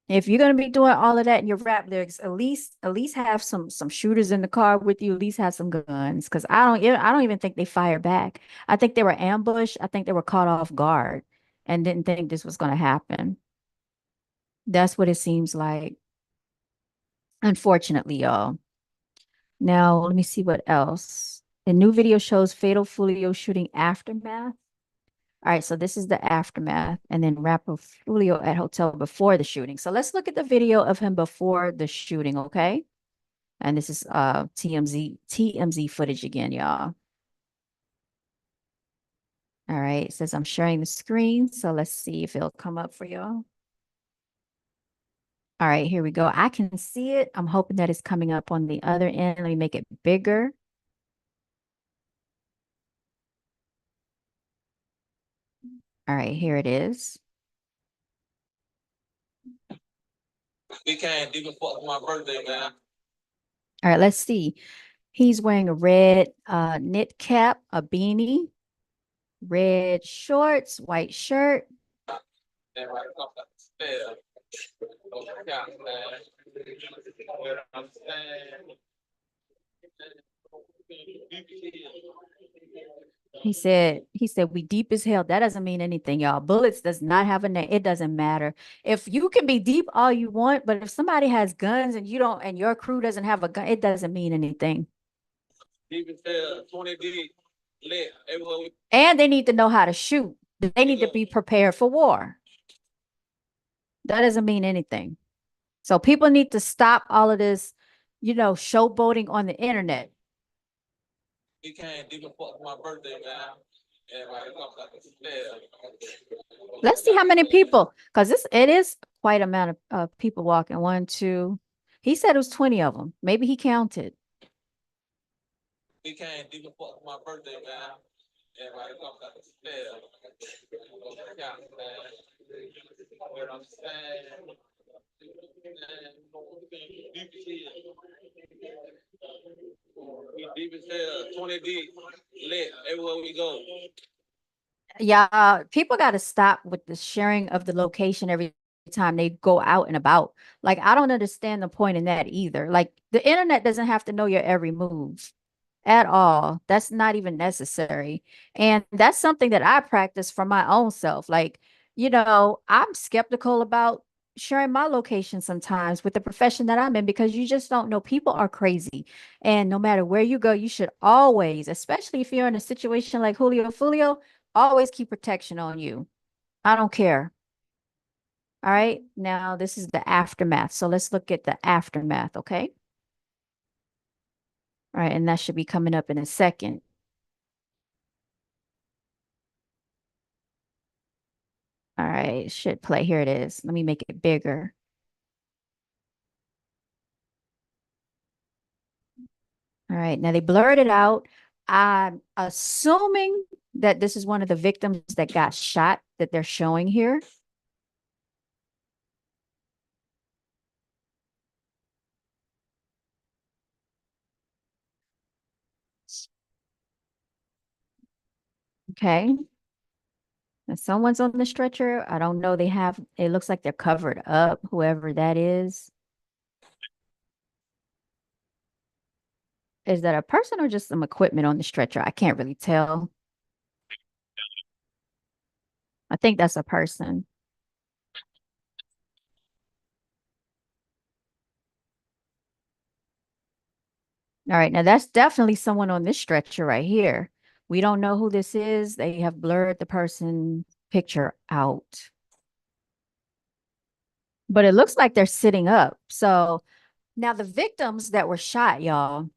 If you're gonna be doing all of that in your rap lyrics, at least have some shooters in the car with you. At least have some guns, because I don't even think they fired back. I think they were ambushed. I think they were caught off guard and didn't think this was gonna happen. That's what it seems like. Unfortunately, y'all. Now let me see what else. The new video shows fatal Foolio shooting aftermath. All right, so this is the aftermath, and then rapper Foolio at hotel before the shooting. So let's look at the video of him before the shooting, okay? And this is TMZ footage again, y'all. All right, it says I'm sharing the screen, so let's see if it'll come up for y'all. All right, here we go. I can see it. I'm hoping that it's coming up on the other end. Let me make it bigger. All right, here it is.
We can't even fuck my birthday, man.
All right, let's see. He's wearing a red knit cap, a beanie, red shorts, white shirt.
Everybody come upstairs. Oh, yeah, man. You know what I'm saying?
He said we deep as hell. That doesn't mean anything, y'all. Bullets does not have a name. It doesn't matter. If you can be deep all you want, but if somebody has guns and you don't, and your crew doesn't have a gun, it doesn't mean anything.
Deep as hell, 20 deep, lit, everywhere we
And they need to know how to shoot. They need to be prepared for war. That doesn't mean anything. So people need to stop all of this, showboating on the internet.
We can't even fuck my birthday, man. Everybody come upstairs.
Let's see how many people, because it is quite amount of people walking. 1, 2. He said it was 20 of them. Maybe he counted.
We can't even fuck my birthday, man. Everybody come upstairs. Yeah, man. You know what I'm saying? We deep as hell, 20 deep, lit, everywhere we go.
Yeah, people got to stop with the sharing of the location every time they go out and about. Like, I don't understand the point in that either. Like, the internet doesn't have to know your every move at all. That's not even necessary. And that's something that I practice for my own self. Like, I'm skeptical about sharing my location sometimes with the profession that I'm in because you just don't know. People are crazy. And no matter where you go, you should always, especially if you're in a situation like Foolio, always keep protection on you. I don't care. All right. Now this is the aftermath. So let's look at the aftermath. Okay. All right. And that should be coming up in a second. All right. It should play. Here it is. Let me make it bigger. All right. Now they blurred it out. I'm assuming that this is one of the victims that got shot that they're showing here. Okay. And someone's on the stretcher. I don't know. It looks like they're covered up, whoever that is. Is that a person or just some equipment on the stretcher? I can't really tell. I think that's a person. All right, now that's definitely someone on this stretcher right here. We don't know who this is. They have blurred the person picture out. But it looks like they're sitting up. So now the victims that were shot, y'all,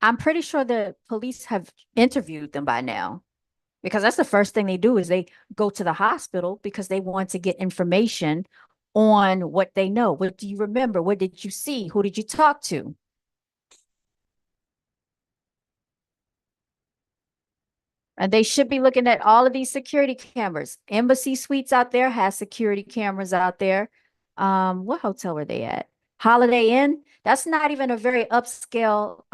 I'm pretty sure the police have interviewed them by now. Because that's the first thing they do is they go to the hospital because they want to get information on what they know. What do you remember? What did you see? Who did you talk to? And they should be looking at all of these security cameras. Embassy Suites out there has security cameras out there. What hotel were they at? Holiday Inn. That's not even a very upscale.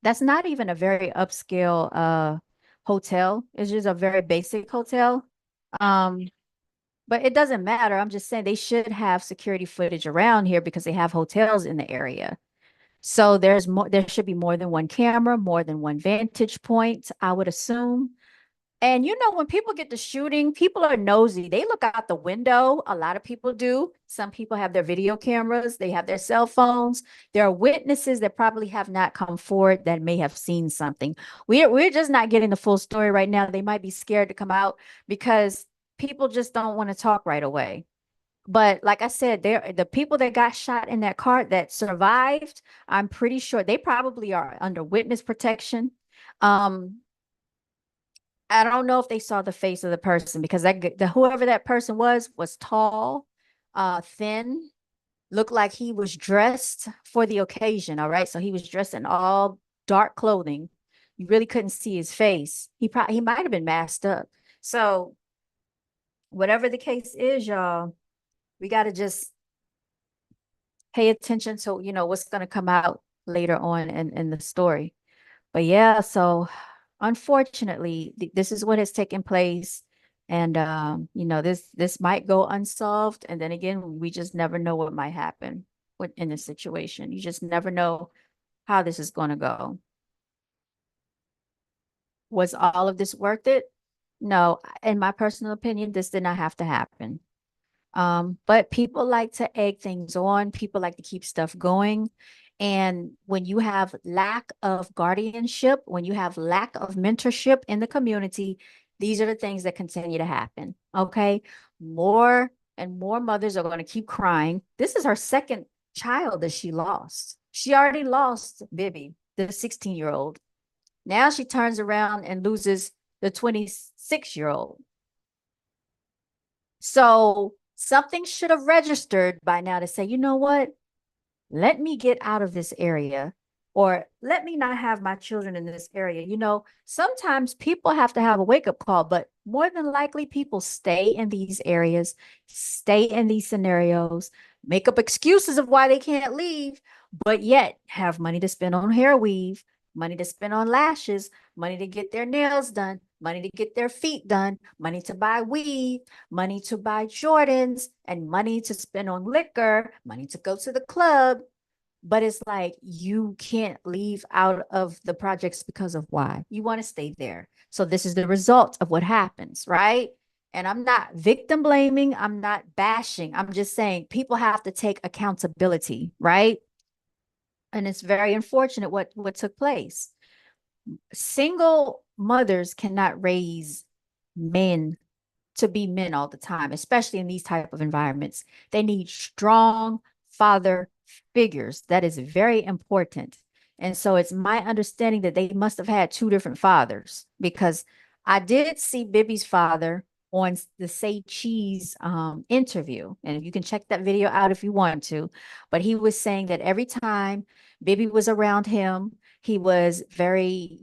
That's not even a very upscale hotel. It's just a very basic hotel. Um, but it doesn't matter. I'm just saying they should have security footage around here because they have hotels in the area. So there should be more than one camera, more than one vantage point, I would assume. And when people get to shooting, people are nosy. They look out the window. A lot of people do. Some people have their video cameras, they have their cell phones. There are witnesses that probably have not come forward that may have seen something. We're just not getting the full story right now. They might be scared to come out because people just don't want to talk right away. But like I said, the people that got shot in that car that survived, I'm pretty sure they probably are under witness protection. Um, I don't know if they saw the face of the person because whoever that person was tall, thin, looked like he was dressed for the occasion. All right, so he was dressed in all dark clothing. You really couldn't see his face. He might have been masked up. So whatever the case is, y'all, we got to just pay attention to, what's going to come out later on in the story. But yeah, so unfortunately, this is what has taken place. And this might go unsolved. And then again, we just never know what might happen in this situation. You just never know how this is going to go. Was all of this worth it? No, in my personal opinion, this did not have to happen. But people like to egg things on, people like to keep stuff going. And when you have lack of guardianship, when you have lack of mentorship in the community, these are the things that continue to happen. Okay. More and more mothers are going to keep crying. This is her second child that she lost. She already lost Bibby, the 16-year-old. Now she turns around and loses the 26-year-old. So something should have registered by now to say, you know what? Let me get out of this area, or let me not have my children in this area. Sometimes people have to have a wake-up call, but more than likely people stay in these areas, stay in these scenarios, make up excuses of why they can't leave, but yet have money to spend on hair weave, money to spend on lashes, money to get their nails done, money to get their feet done, money to buy weed, money to buy Jordans, and money to spend on liquor, money to go to the club. But it's like you can't leave out of the projects because of why? You want to stay there. So this is the result of what happens, right? And I'm not victim blaming, I'm not bashing. I'm just saying people have to take accountability, right? And it's very unfortunate what took place. Single mothers cannot raise men to be men all the time, especially in these type of environments. They need strong father figures. That is very important. And so it's my understanding that they must have had two different fathers, because I did see Bibby's father on the Say Cheese interview. And you can check that video out if you want to. But he was saying that every time Bibby was around him, he was very,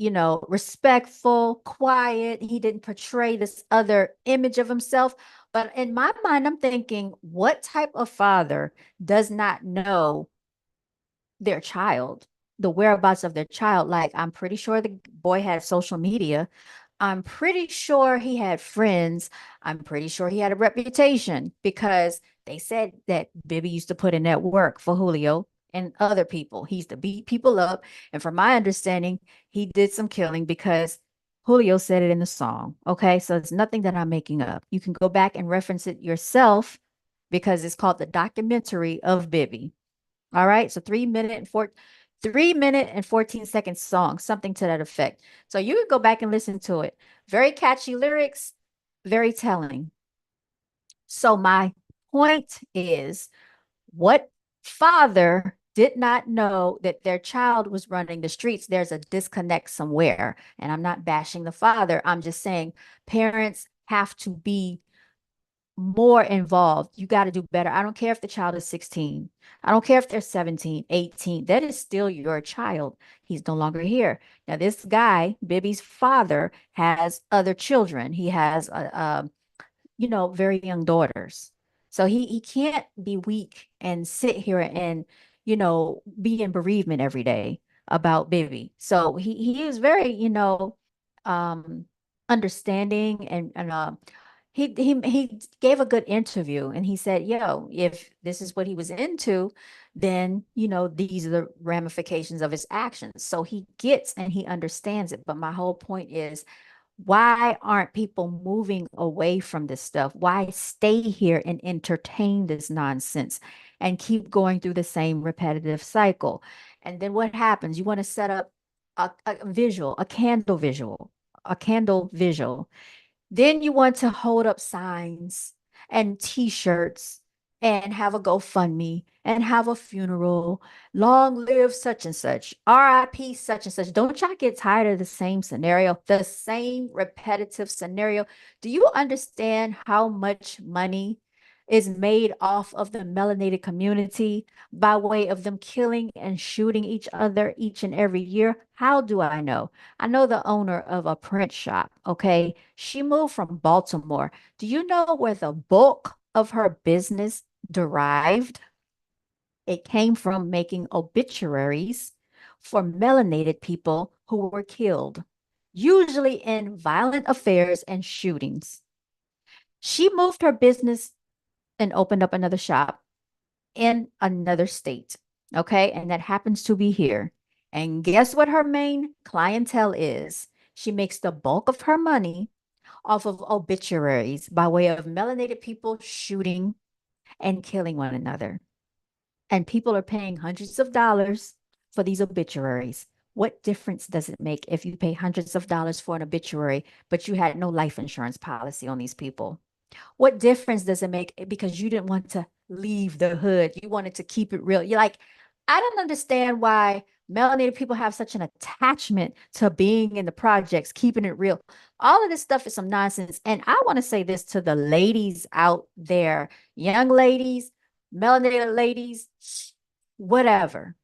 respectful, quiet. He didn't portray this other image of himself. But in my mind, I'm thinking, what type of father does not know their child, the whereabouts of their child? Like, I'm pretty sure the boy had social media. I'm pretty sure he had friends. I'm pretty sure he had a reputation, because they said that Bibby used to put in that work for Julio and other people. He used to beat people up. And from my understanding, he did some killing, because Julio said it in the song. Okay. So it's nothing that I'm making up. You can go back and reference it yourself, because it's called The Documentary of Bibby. All right. So 3 minute and 14 second song, something to that effect. So you can go back and listen to it. Very catchy lyrics, very telling. So my point is, what father did not know that their child was running the streets? There's a disconnect somewhere. And I'm not bashing the father. I'm just saying parents have to be more involved. You got to do better. I don't care if the child is 16. I don't care if they're 17, 18. That is still your child. He's no longer here. Now, this guy, Bibby's father, has other children. He has, very young daughters. So he can't be weak and sit here and, be in bereavement every day about Bibby. So he is very, um, understanding, and he gave a good interview, and he said, yo, if this is what he was into, then these are the ramifications of his actions. So he gets and he understands it. But my whole point is, why aren't people moving away from this stuff? Why stay here and entertain this nonsense and keep going through the same repetitive cycle? And then what happens? You want to set up a visual, a candle visual, a candle visual. Then you want to hold up signs and t-shirts and have a GoFundMe and have a funeral. Long live such and such. RIP such and such. Don't y'all get tired of the same scenario, the same repetitive scenario? Do you understand how much money is made off of the melanated community by way of them killing and shooting each other each and every year? How do I know? I know the owner of a print shop, okay? She moved from Baltimore. Do you know where the bulk of her business derived? It came from making obituaries for melanated people who were killed, usually in violent affairs and shootings. She moved her business and opened up another shop in another state. Okay. And that happens to be here. And guess what her main clientele is? She makes the bulk of her money off of obituaries by way of melanated people shooting and killing one another. And people are paying hundreds of dollars for these obituaries. What difference does it make if you pay hundreds of dollars for an obituary, but you had no life insurance policy on these people? What difference does it make because you didn't want to leave the hood? You wanted to keep it real. You're like, I don't understand why melanated people have such an attachment to being in the projects, keeping it real. All of this stuff is some nonsense. And I want to say this to the ladies out there, young ladies, melanated ladies, whatever.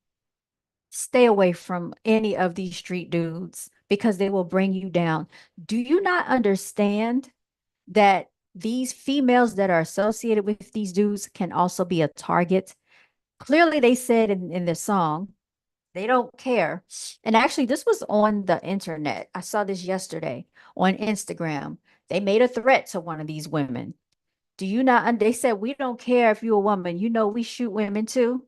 Stay away from any of these street dudes because they will bring you down. Do you not understand that these females that are associated with these dudes can also be a target? Clearly, they said in their song, they don't care. And actually, this was on the internet. I saw this yesterday on Instagram. They made a threat to one of these women. Do you not? And they said, we don't care if you're a woman. You know, we shoot women too.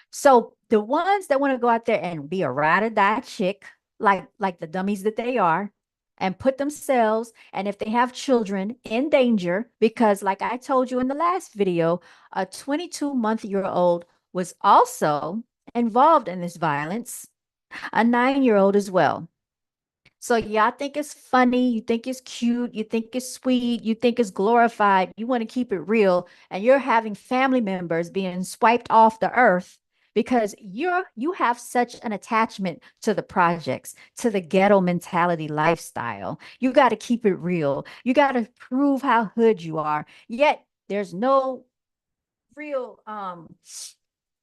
So the ones that want to go out there and be a ride or die chick, like the dummies that they are, and put themselves and if they have children in danger, because like I told you in the last video, a 22-month-year-old was also involved in this violence, a 9-year-old as well. So y'all think it's funny, you think it's cute, you think it's sweet, you think it's glorified, you want to keep it real, and you're having family members being swiped off the earth because you have such an attachment to the projects, to the ghetto mentality lifestyle. You got to keep it real. You got to prove how hood you are. Yet real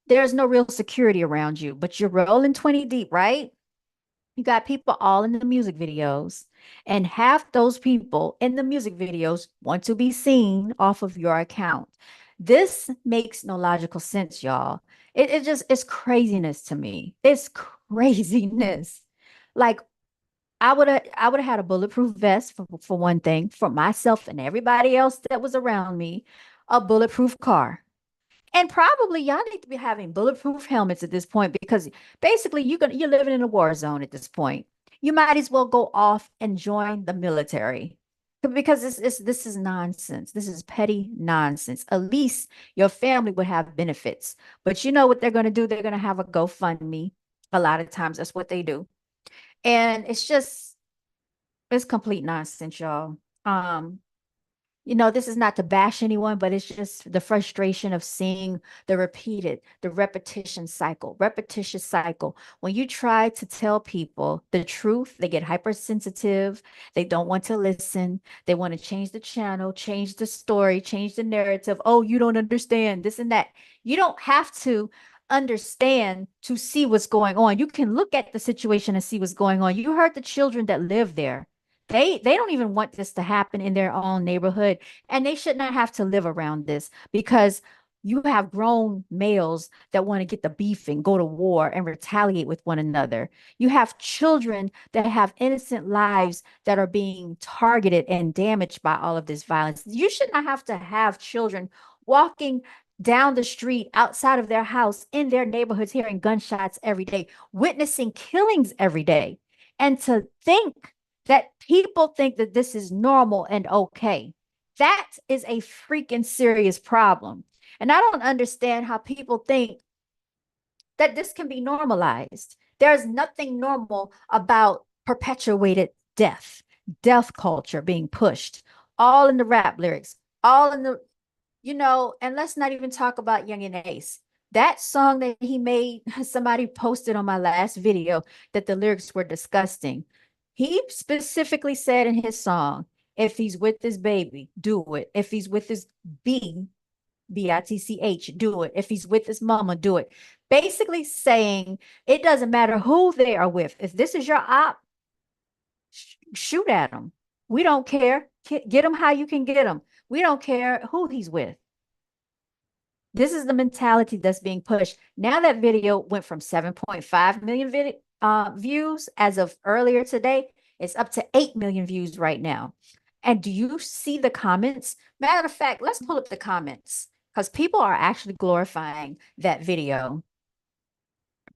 there's no real security around you, but you're rolling 20 deep, right? You got people all in the music videos, and half those people in the music videos want to be seen off of your account. This makes no logical sense, y'all. It just it's craziness to me. It's craziness. Like I would have had a bulletproof vest for one thing, for myself and everybody else that was around me, a bulletproof car. And probably y'all need to be having bulletproof helmets at this point because basically you're living in a war zone at this point. You might as well go off and join the military because this is nonsense. This is petty nonsense. At least your family would have benefits. But you know what they're going to do? They're going to have a GoFundMe. A lot of times that's what they do. And it's complete nonsense, y'all. This is not to bash anyone, but it's just the frustration of seeing the repetition cycle, repetitious cycle. When you try to tell people the truth, they get hypersensitive. They don't want to listen. They want to change the channel, change the story, change the narrative. Oh, you don't understand this and that. You don't have to understand to see what's going on. You can look at the situation and see what's going on. You heard the children that live there. They don't even want this to happen in their own neighborhood, and they should not have to live around this because you have grown males that want to get the beef and go to war and retaliate with one another. You have children that have innocent lives that are being targeted and damaged by all of this violence. You should not have to have children walking down the street outside of their house in their neighborhoods hearing gunshots every day, witnessing killings every day. And to think that people think that this is normal and okay. That is a freaking serious problem. And I don't understand how people think that this can be normalized. There's nothing normal about perpetuated death culture being pushed, all in the rap lyrics, all in the you know, and let's not even talk about Yungeen Ace. That song that he made, somebody posted on my last video that the lyrics were disgusting. He specifically said in his song, if he's with his baby, do it. If he's with his bitch, do it. If he's with his mama, do it. Basically saying it doesn't matter who they are with. If this is your op, shoot at him. We don't care. Get him how you can get him. We don't care who he's with. This is the mentality that's being pushed. Now that video went from 7.5 million views as of earlier today. It's up to 8 million views right now. And do you see the comments? Matter of fact, let's pull up the comments because people are actually glorifying that video.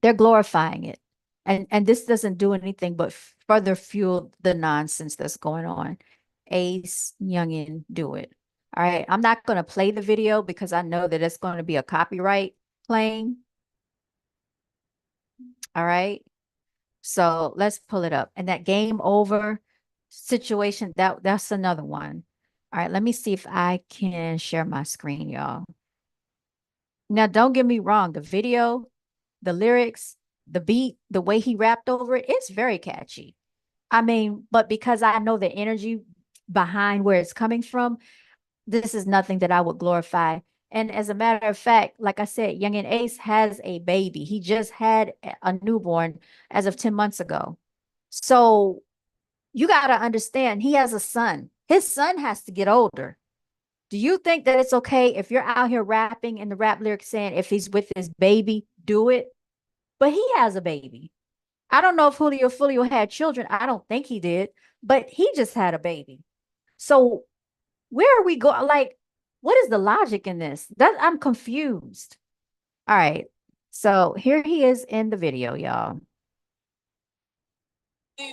They're glorifying it. And this doesn't do anything but further fuel the nonsense that's going on. Ace, Yungeen, do it. All right. I'm not going to play the video because I know that it's going to be a copyright claim. All right. So let's pull it up. And that game over situation, that's another one. All right. Let me see if I can share my screen, y'all. Now, don't get me wrong. The video, the lyrics, the beat, the way he rapped over it, it's very catchy. I mean, but because I know the energy behind where it's coming from, this is nothing that I would glorify. And as a matter of fact, like I said, Yungeen Ace has a baby. He just had a newborn as of 10 months ago. So you got to understand, he has a son. His son has to get older. Do you think that it's okay if you're out here rapping in the rap lyrics saying if he's with his baby, do it? But he has a baby. I don't know if Foolio had children. I don't think he did, but he just had a baby. So where are we going? Like, what is the logic in this? That I'm confused. All right. So here he is in the video, y'all. All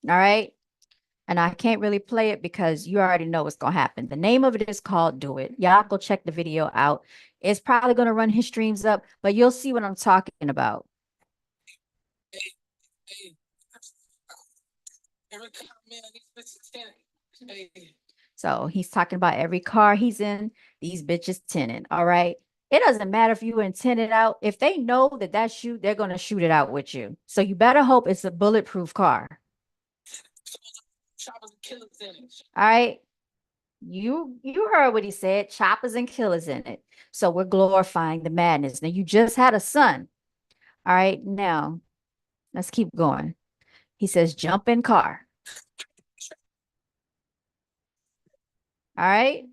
right. And I can't really play it because you already know what's going to happen. The name of it is called Do It. Y'all go check the video out. It's probably going to run his streams up, but you'll see what I'm talking about. So he's talking about every car he's in, these bitches tinted. All right. It doesn't matter if you intend it out. If they know that that's you, they're going to shoot it out with you. So you better hope it's a bulletproof car. All right. You heard what he said, choppers and killers in it. So we're glorifying the madness. Now you just had a son. All right. Now let's keep going. He says, jump in car. All right.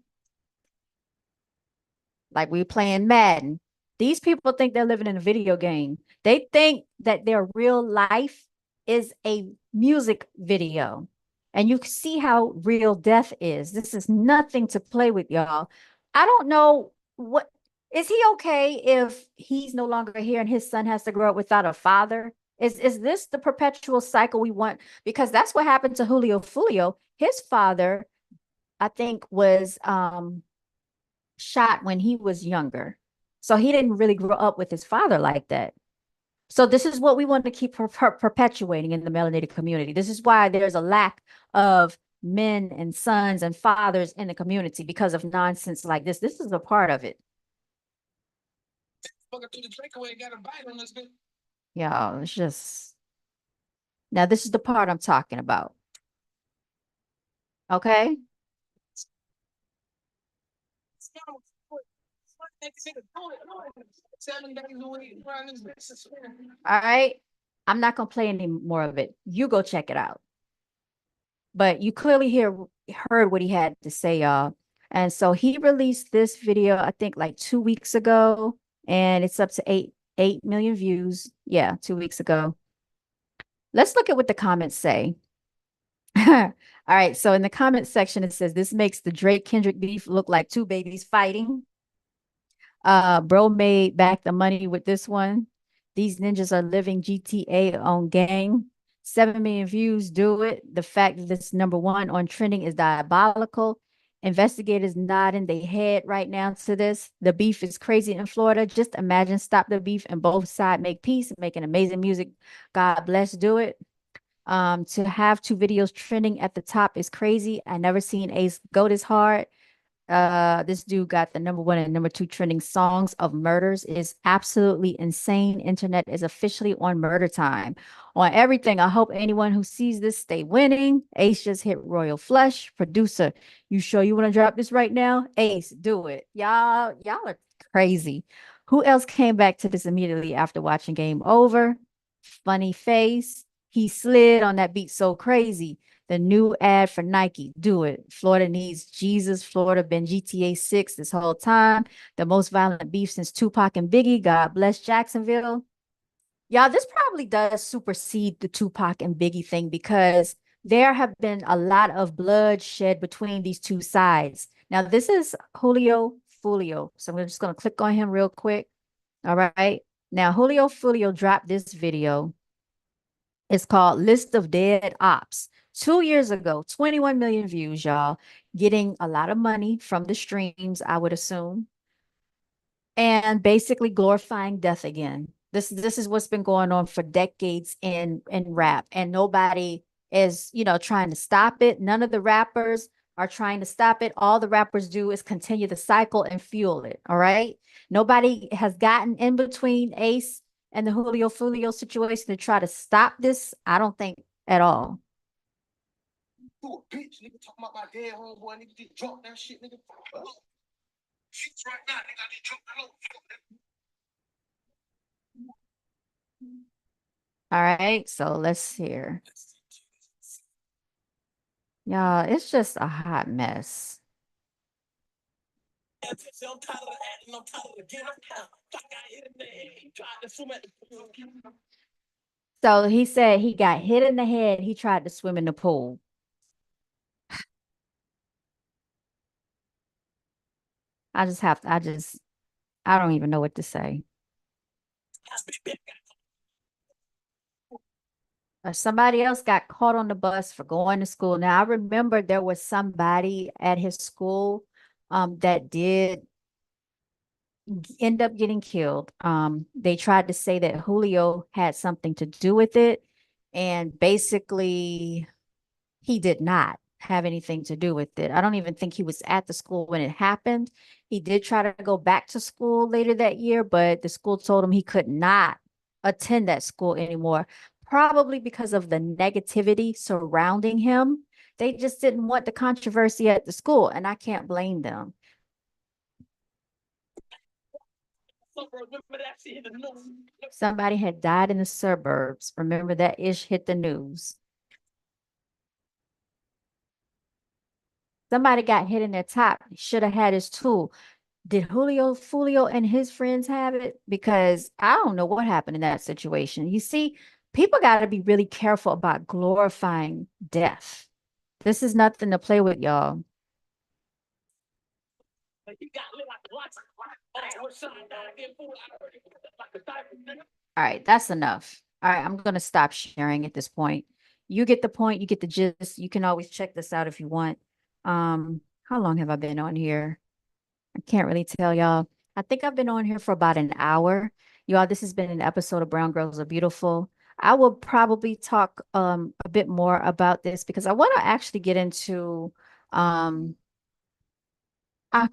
Like we playing Madden. These people think they're living in a video game. They think that their real life is a music video. And you see how real death is. This is nothing to play with, y'all. I don't know what is he okay if he's no longer here and his son has to grow up without a father? Is this the perpetual cycle we want? Because that's what happened to Foolio. His father, I think, was shot when he was younger. So he didn't really grow up with his father like that. So this is what we want to keep perpetuating in the melanated community. This is why there's a lack of men and sons and fathers in the community because of nonsense like this. This is a part of it. Yeah, it's just. Now this is the part I'm talking about. Okay. All right. I'm not going to play any more of it. You go check it out. But you clearly heard what he had to say, y'all. And so he released this video, I think like 2 weeks ago, and it's up to 8 million views. Yeah, 2 weeks ago. Let's look at what the comments say. All right. So in the comment section, it says, this makes the Drake Kendrick beef look like two babies fighting. Bro made back the money with this one. These ninjas are living GTA on gang. 7 million views, do it. The fact that this #1 on trending is diabolical. Investigators nodding their head right now to this. The beef is crazy in Florida. Just imagine, stop the beef and both sides make peace, making amazing music. God bless, do it. To have 2 videos trending at the top is crazy. I never seen Ace go this hard. This dude got the #1 and #2 trending songs of murders. Is absolutely insane. Internet is officially on murder time on everything. I hope anyone who sees this stay winning. Ace just hit royal flush. Producer, you sure you want to drop this right now? Ace, do it. Y'all are crazy. Who else came back to this immediately after watching Game Over? Funny face. He slid on that beat so crazy. The new ad for Nike. Do it. Florida needs Jesus. Florida been GTA 6 this whole time. The most violent beef since Tupac and Biggie. God bless Jacksonville. Y'all, this probably does supersede the Tupac and Biggie thing because there have been a lot of blood shed between these two sides. Now, this is Julio Foolio. So I'm just going to click on him real quick. All right. Now, Julio Foolio dropped this video. It's called List of Dead Ops. 2 years ago, 21 million views, y'all. Getting a lot of money from the streams, I would assume. And basically glorifying death again. This is what's been going on for decades in rap. And nobody is, trying to stop it. None of the rappers are trying to stop it. All the rappers do is continue the cycle and fuel it. All right. Nobody has gotten in between Ace and the Julio Foolio situation to try to stop this. I don't think at all.
You a bitch, nigga, talking about my dead homeboy, nigga, just drop that shit, nigga. Shit's right now, nigga, I just dropped that low.
All right, so let's hear. Y'all, it's just a hot mess. So he said he got hit in the head. He tried to swim in the pool. I don't even know what to say. Somebody else got caught on the bus for going to school. Now, I remember there was somebody at his school that did end up getting killed. They tried to say that Julio had something to do with it, and basically he did not have anything to do with it. I don't even think he was at the school when it happened. He did try to go back to school later that year, but the school told him he could not attend that school anymore, probably because of the negativity surrounding him. They just didn't want the controversy at the school, and I can't blame them. Somebody had died in the suburbs. Remember that ish hit the news. Somebody got hit in their top. Should have had his tool. Did Julio Foolio and his friends have it? Because I don't know what happened in that situation. You see, people got to be really careful about glorifying death. This is nothing to play with, y'all. All right, that's enough. All right, I'm going to stop sharing at this point. You get the point. You get the gist. You can always check this out if you want. How long have I been on here? I can't really tell y'all. I think I've been on here for about an hour. Y'all, this has been an episode of Brown Girls Are Beautiful. I will probably talk a bit more about this because I want to actually get into I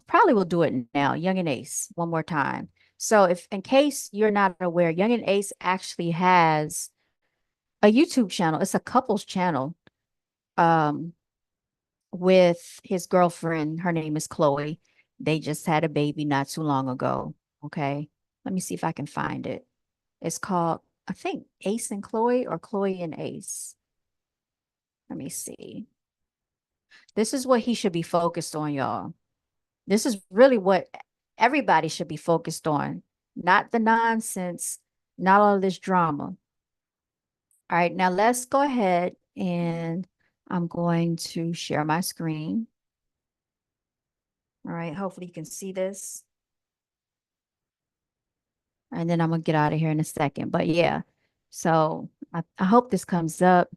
probably will do it now, Yungeen Ace, one more time. So if in case you're not aware, Yungeen Ace actually has a YouTube channel. It's a couples channel. With his girlfriend. Her name is Chloe. They just had a baby not too long ago. Okay. Let me see if I can find it. It's called, I think, Ace and Chloe or Chloe and Ace. Let me see. This is what he should be focused on, y'all. This is really what everybody should be focused on. Not the nonsense, not all of this drama. All right, now let's go ahead and I'm going to share my screen. All right, hopefully you can see this. And then I'm going to get out of here in a second. But yeah, so I hope this comes up.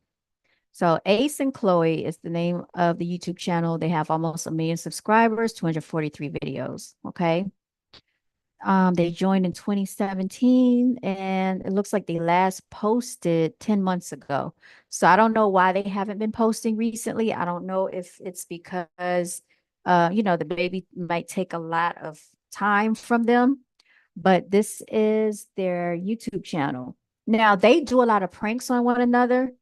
So Ace and Chloe is the name of the YouTube channel. They have almost 1 million subscribers, 243 videos. Okay. They joined in 2017 and it looks like they last posted 10 months ago. So I don't know why they haven't been posting recently. I don't know if it's because The baby might take a lot of time from them, but this is their YouTube channel. Now they do a lot of pranks on one another.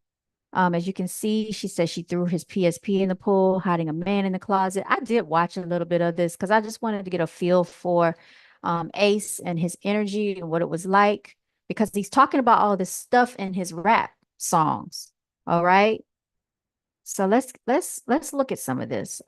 As you can see, she says she threw his PSP in the pool, hiding a man in the closet. I did watch a little bit of this because I just wanted to get a feel for Ace and his energy and what it was like, because he's talking about all this stuff in his rap songs. All right. So let's look at some of this.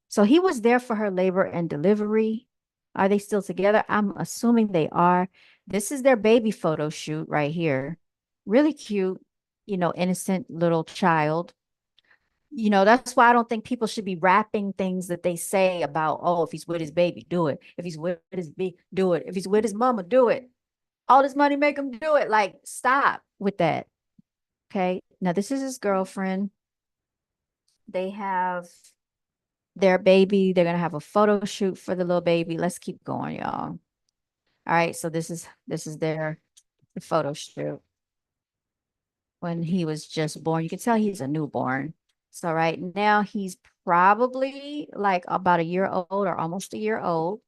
So he was there for her labor and delivery. Are they still together? I'm assuming they are. This is their baby photo shoot right here. Really cute, innocent little child. That's why I don't think people should be rapping things that they say about, oh, if he's with his baby, do it. If he's with his baby, do it. If he's with his mama, do it. All this money make him do it. Like, stop with that. Okay. Now, this is his girlfriend. They have their baby. They're gonna have a photo shoot for the little baby. Let's keep going, y'all. All right, so this is their photo shoot when he was just born. You can tell he's a newborn. So right now he's probably like about a year old or almost a year old.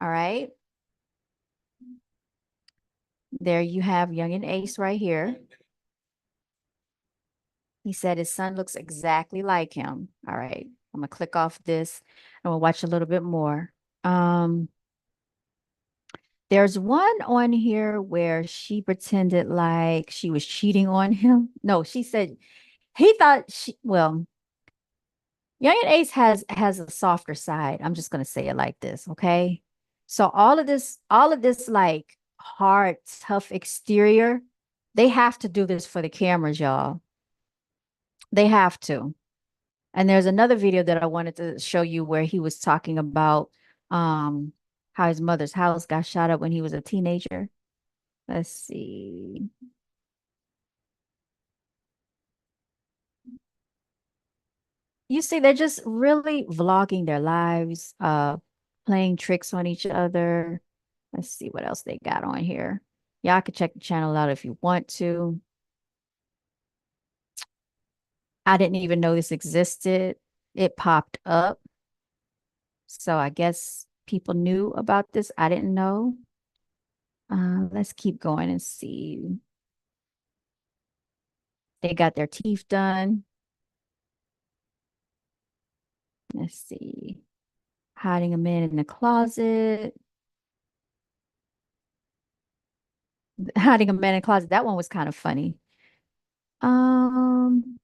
All right. There you have Yungeen Ace right here. He said his son looks exactly like him. All right. I'm gonna click off this and we'll watch a little bit more. There's one on here where she pretended like she was cheating on him. No, she said he thought Young and Ace has a softer side. I'm just gonna say it like this, okay? So all of this like hard, tough exterior, they have to do this for the cameras, y'all. They have to. And there's another video that I wanted to show you where he was talking about how his mother's house got shot up when he was a teenager. Let's see. You see, they're just really vlogging their lives, playing tricks on each other. Let's see what else they got on here. Y'all can check the channel out if you want to. I didn't even know this existed. It popped up. So I guess people knew about this. I didn't know. Let's keep going and see. They got their teeth done. Let's see. Hiding a man in the closet. Hiding a man in the closet. That one was kind of funny. Um,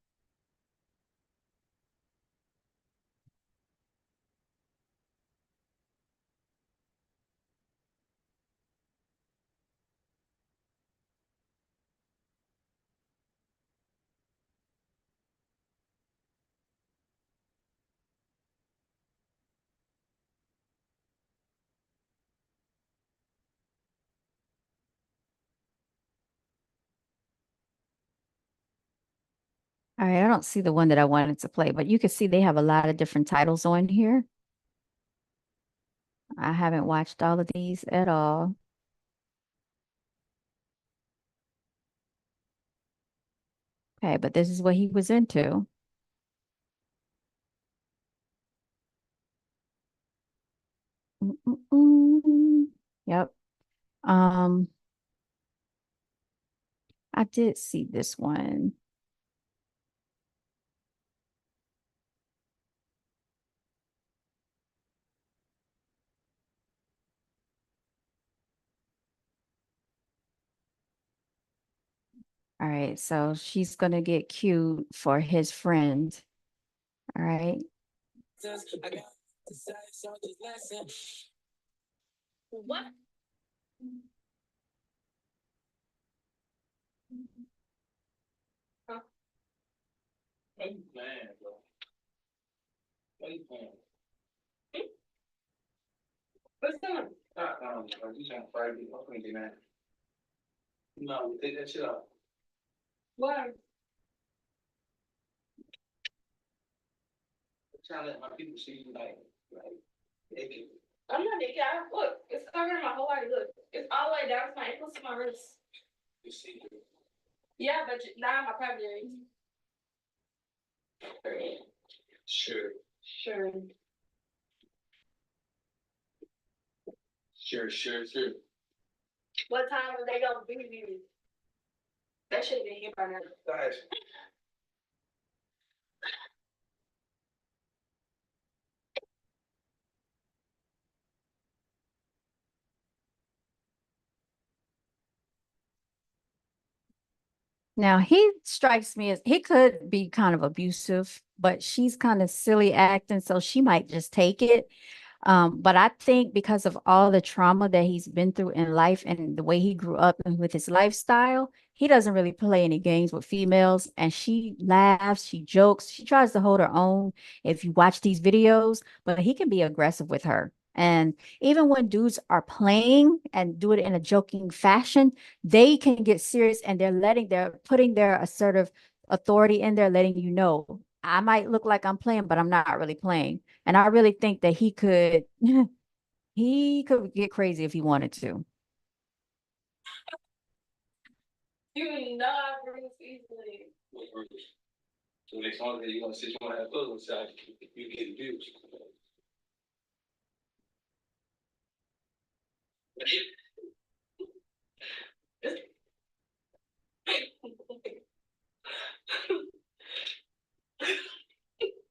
all right, I don't see the one that I wanted to play, but you can see they have a lot of different titles on here. I haven't watched all of these at all. Okay, but this is what he was into. Yep. Um, I did see this one. All right, so she's gonna get cute for his friend. All right.
What? Huh?
Why you playing, bro? Why you playing?
What's that?
Bro, you trying to fight me? I'm gonna get mad. No, take that shit off.
What?
I'm trying to let my people see you like naked.
I'm not naked. Look, it's covering my whole body. Look, it's all the way down to my ankles to my wrists.
You see it.
Yeah, but not in my private area.
Sure.
Sure.
Sure.
What time are they gonna be here? That should be here by now.
Guys.
Now he strikes me as he could be kind of abusive, but she's kind of silly acting, so she might just take it. But I think because of all the trauma that he's been through in life and the way he grew up and with his lifestyle, he doesn't really play any games with females. And she laughs, she jokes, she tries to hold her own if you watch these videos, but he can be aggressive with her. And even when dudes are playing and do it in a joking fashion, they can get serious and they're putting their assertive authority in there, letting you know, I might look like I'm playing, but I'm not really playing. And I really think that he could he could get crazy if he wanted to.
You know I bring easily.
So next one you want to sit, you want to have clothes inside, you get abused.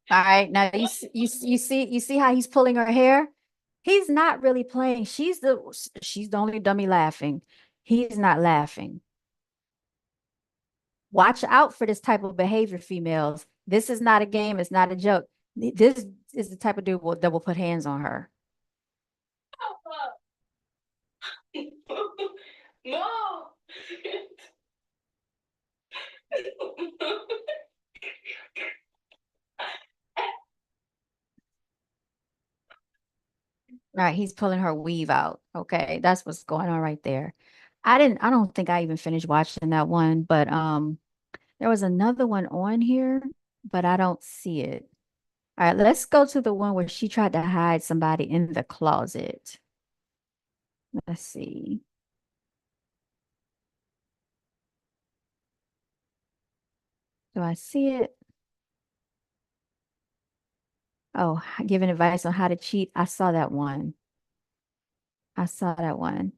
All right, now you see how he's pulling her hair? He's not really playing. She's the only dummy laughing. He's not laughing. Watch out for this type of behavior, females. This is not a game. It's not a joke. This is the type of dude that will put hands on her.
No.
All right, he's pulling her weave out. Okay, that's what's going on right there. I don't think I even finished watching that one, but there was another one on here, but I don't see it. All right, let's go to the one where she tried to hide somebody in the closet. Let's see. Do I see it? Oh, giving advice on how to cheat. I saw that one. I saw that one.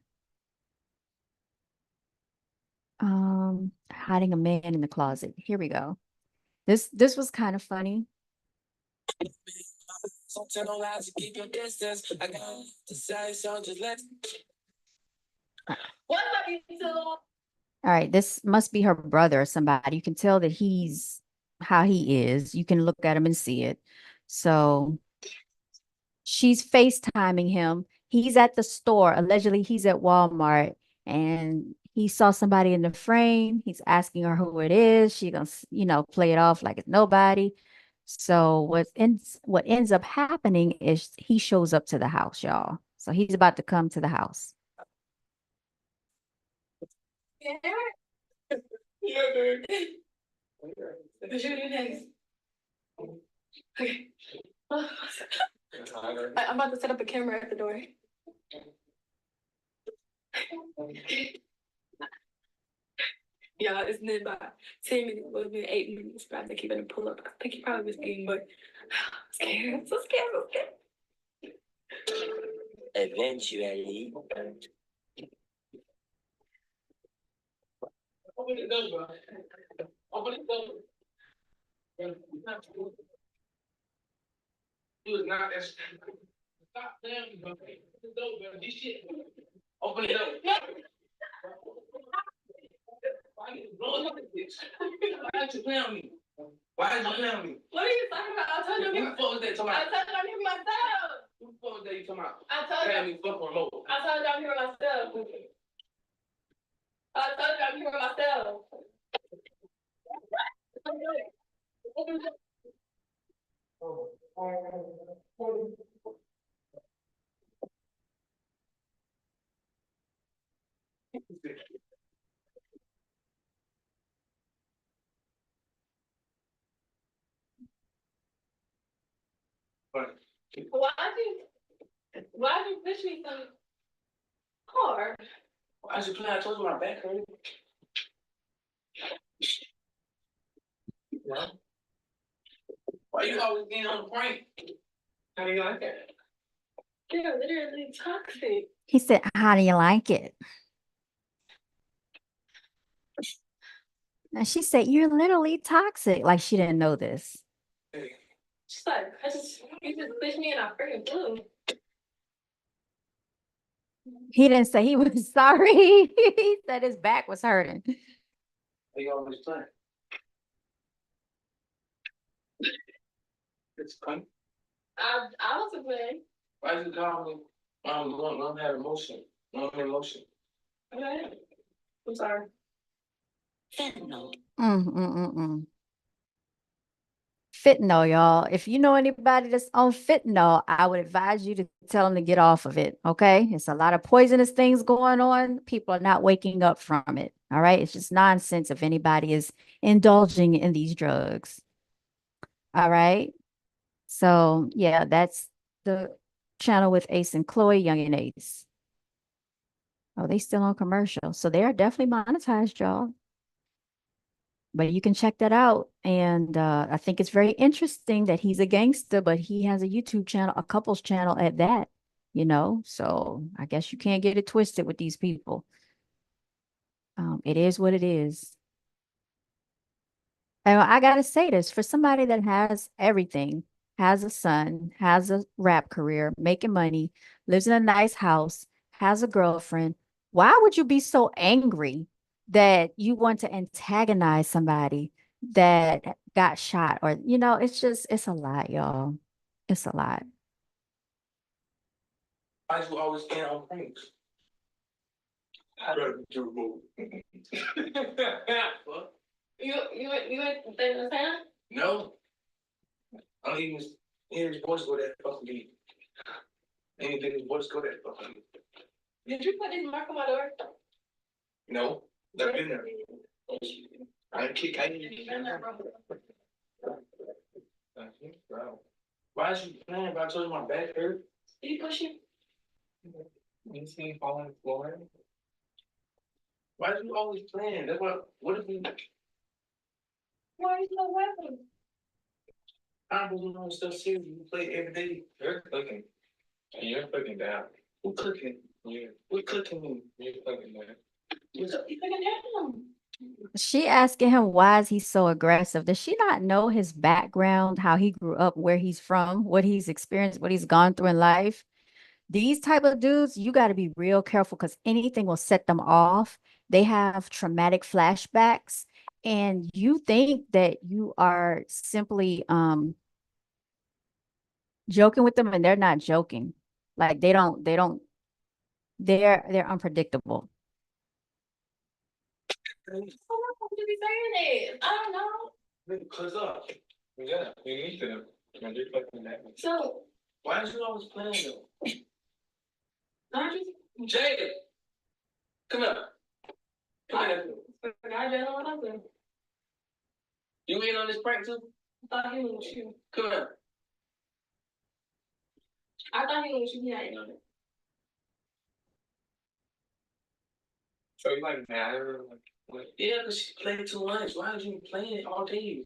Hiding a man in the closet. Here we go. This was kind of funny.
So tell no lies to keep your distance. I got to say, so just let.
What's up, you two?
All right, this must be her brother or somebody. You can tell that he's how he is. You can look at him and see it. So she's FaceTiming him. He's at the store. Allegedly, he's at Walmart and he saw somebody in the frame. He's asking her who it is. She gonna, play it off like it's nobody. So what ends up happening is he shows up to the house, y'all. So he's about to come to the house.
Yeah. Yeah, dude. What you do next? Okay. I'm about to set up a camera at the door. Yeah, it's been about 10 minutes, well, it's been 8 minutes, but I think he's gonna pull up. I think he probably was eating, but I'm scared. I'm so scared. I'm scared.
Eventually. Open the door, bro. Open the door. He was not that stupid. Stop playing with me, bro. Open the door, bro. This shit. Open the door. Why you blowing up this? Why did you play on me? Why did you play on me?
What are you talking about? I told you.
Who the fuck was that talking
I
about?
told you I'm here myself.
Who the fuck was that you talking about?
I told
Playing
you.
me fuck remote.
I told you I'm here myself. I told you I'm here myself. Why'd you push me so hard?
Why'd you play? I told you my back hurt. Yeah. Why you always being on the prank? How do you like that?
You're literally toxic.
He said, how do you like it? And she said, you're literally toxic. Like she didn't know this.
She's like, you just pushed me and I freaking flew.
He didn't say he was sorry. He said his back was hurting.
How you always playing? It's fun.
I wasn't playing.
Why you call me? I don't have emotion. I don't have emotion.
Okay. I'm sorry.
Fentanyl.
Fentanyl, y'all. If you know anybody that's on fentanyl, I would advise you to tell them to get off of it. Okay. It's a lot of poisonous things going on. People are not waking up from it. All right. It's just nonsense if anybody is indulging in these drugs. All right. So, yeah, that's the channel with Ace and Chloe, Yungeen Ace. Oh, they still on commercial. So they are definitely monetized, y'all. But you can check that out. And I think it's very interesting that he's a gangster, but he has a YouTube channel, a couples channel at that, you know. So I guess you can't get it twisted with these people. It is what it is. And I gotta say this, for somebody that has everything, has a son, has a rap career, making money, lives in a nice house, has a girlfriend, why would you be so angry that you want to antagonize somebody that got shot? Or, you know, it's a lot, y'all. It's a lot.
Why you always being on pranks? I don't do What?
You ain't playing the town?
No. I don't even hear his voice go that fucking deep. Anything his voice go that fucking deep.
Did you put this mark on my door?
No. Never been there. I ain't kick. I ain't Why is you playing? If I told you my back hurt.
Did you push him?
You see me fall on the floor? Why are you always playing? That's what if we
Why is no weapon?
I don't know stuff serious. You play every day. You're cooking. And you're cooking down. Who cooking? You. We're cooking. You're cooking down.
You can handle him.
She asking him why is he so aggressive? Does she not know his background, how he grew up, where he's from, what he's experienced, what he's gone through in life? These type of dudes, you got to be real careful because anything will set them off. They have traumatic flashbacks, and you think that you are simply joking with them, and they're not joking. Like they're unpredictable.
How come you be saying that? I don't know.
Close up. Yeah, you need to. And you're cooking that.
So,
Why is you always playing though?
I just
Jay, come here. Come here.
forgot you know what I'm doing.
You in on this prank too?
I thought he was with you.
Come here.
I thought he was with you. Yeah, you know that.
So you like mad at her? Like, yeah, because she played too much. Why did you play it all day?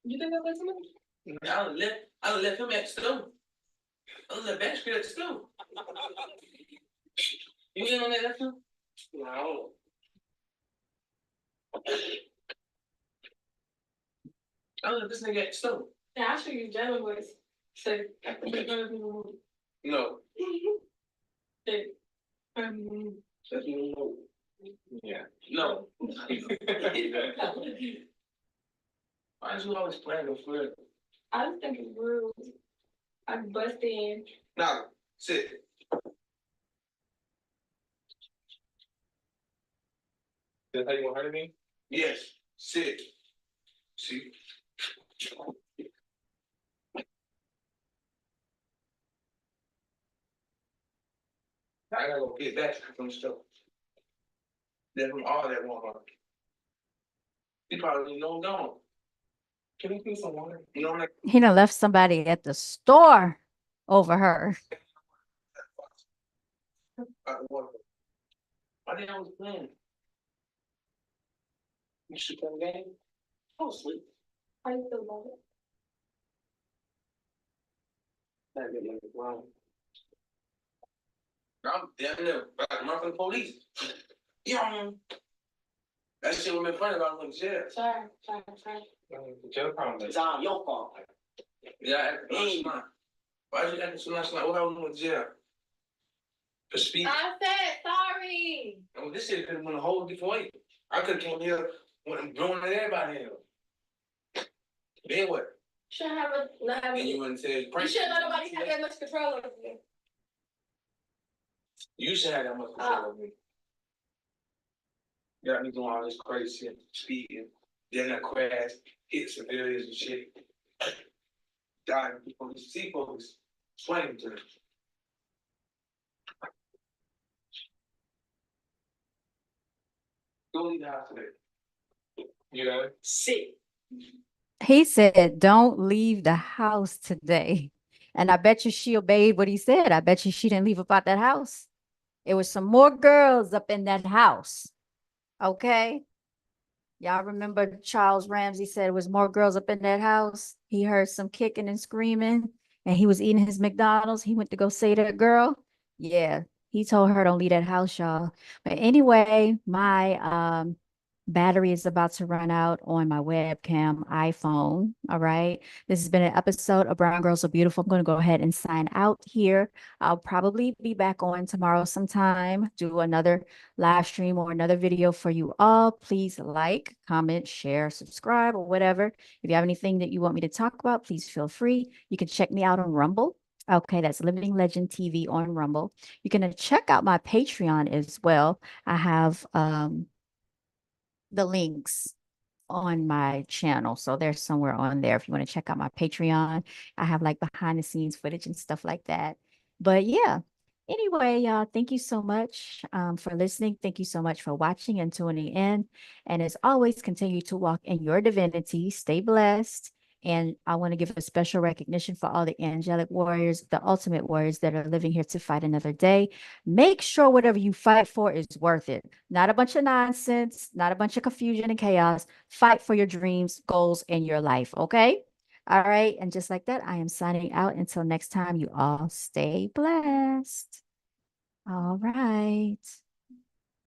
You think I played too much?
I left him at school. I left Bashford at school. You in on that too? No. I left this nigga at school.
Yeah, I should use German voice. So, I think you're gonna be moved.
No.
Hey.
That's no. Yeah. No. Why is you always playing with food?
I just think it's rude. I bust in.
No. Sit. That's how you want to hurt me? Yes. Sit. See? I gotta go get that from stuff. Then from all that Walmart. He probably know I'm gone. Can you give some water? You know, like
He done left somebody at the store over her.
water. Why did I was playing? You should play a game. Oh, sleep.
How you feel about it?
I'm damn near about to run from the police. Yeah. That shit would have been funny if I went to jail.
Sorry.
Jail problem.
It's all your fault.
Yeah, why did you act so much like what I went to jail? For speed.
I said sorry.
I mean, this shit could have went a whole different way. I could have came here when I'm blowing at everybody here. Then what?
Shouldn't have
And you wouldn't say
You shouldn't let nobody have that much control over you.
You should have that much control over me. Got me doing all this crazy shit, speeding, then I crash, hit civilians and shit. Dying people, see folks, swing to them. Go leave the house today. You know?
Sick.
He said, don't leave the house today. And I bet you she obeyed what he said. I bet you she didn't leave about that house. It was some more girls up in that house. Okay. Y'all remember Charles Ramsey said it was more girls up in that house. He heard some kicking and screaming and he was eating his McDonald's. He went to go say to the girl. Yeah, he told her don't leave that house, y'all. But anyway, my battery is about to run out on my webcam iPhone. All right. This has been an episode of Brown Girls Are Beautiful. I'm going to go ahead and sign out here. I'll probably be back on tomorrow sometime, do another live stream or another video for you all. Please like, comment, share, subscribe, or whatever. If you have anything that you want me to talk about, please feel free. You can check me out on Rumble. Okay, that's Living Legend TV on Rumble. You can check out my Patreon as well. I have the links on my channel. So they're somewhere on there if you want to check out my Patreon. I have like behind the scenes footage and stuff like that. But yeah, anyway, y'all, thank you so much for listening. Thank you so much for watching and tuning in. And as always, continue to walk in your divinity. Stay blessed. And I want to give a special recognition for all the angelic warriors, the ultimate warriors that are living here to fight another day. Make sure whatever you fight for is worth it. Not a bunch of nonsense, not a bunch of confusion and chaos. Fight for your dreams, goals, and your life. Okay. All right. And just like that, I am signing out. Until next time, you all stay blessed. All right.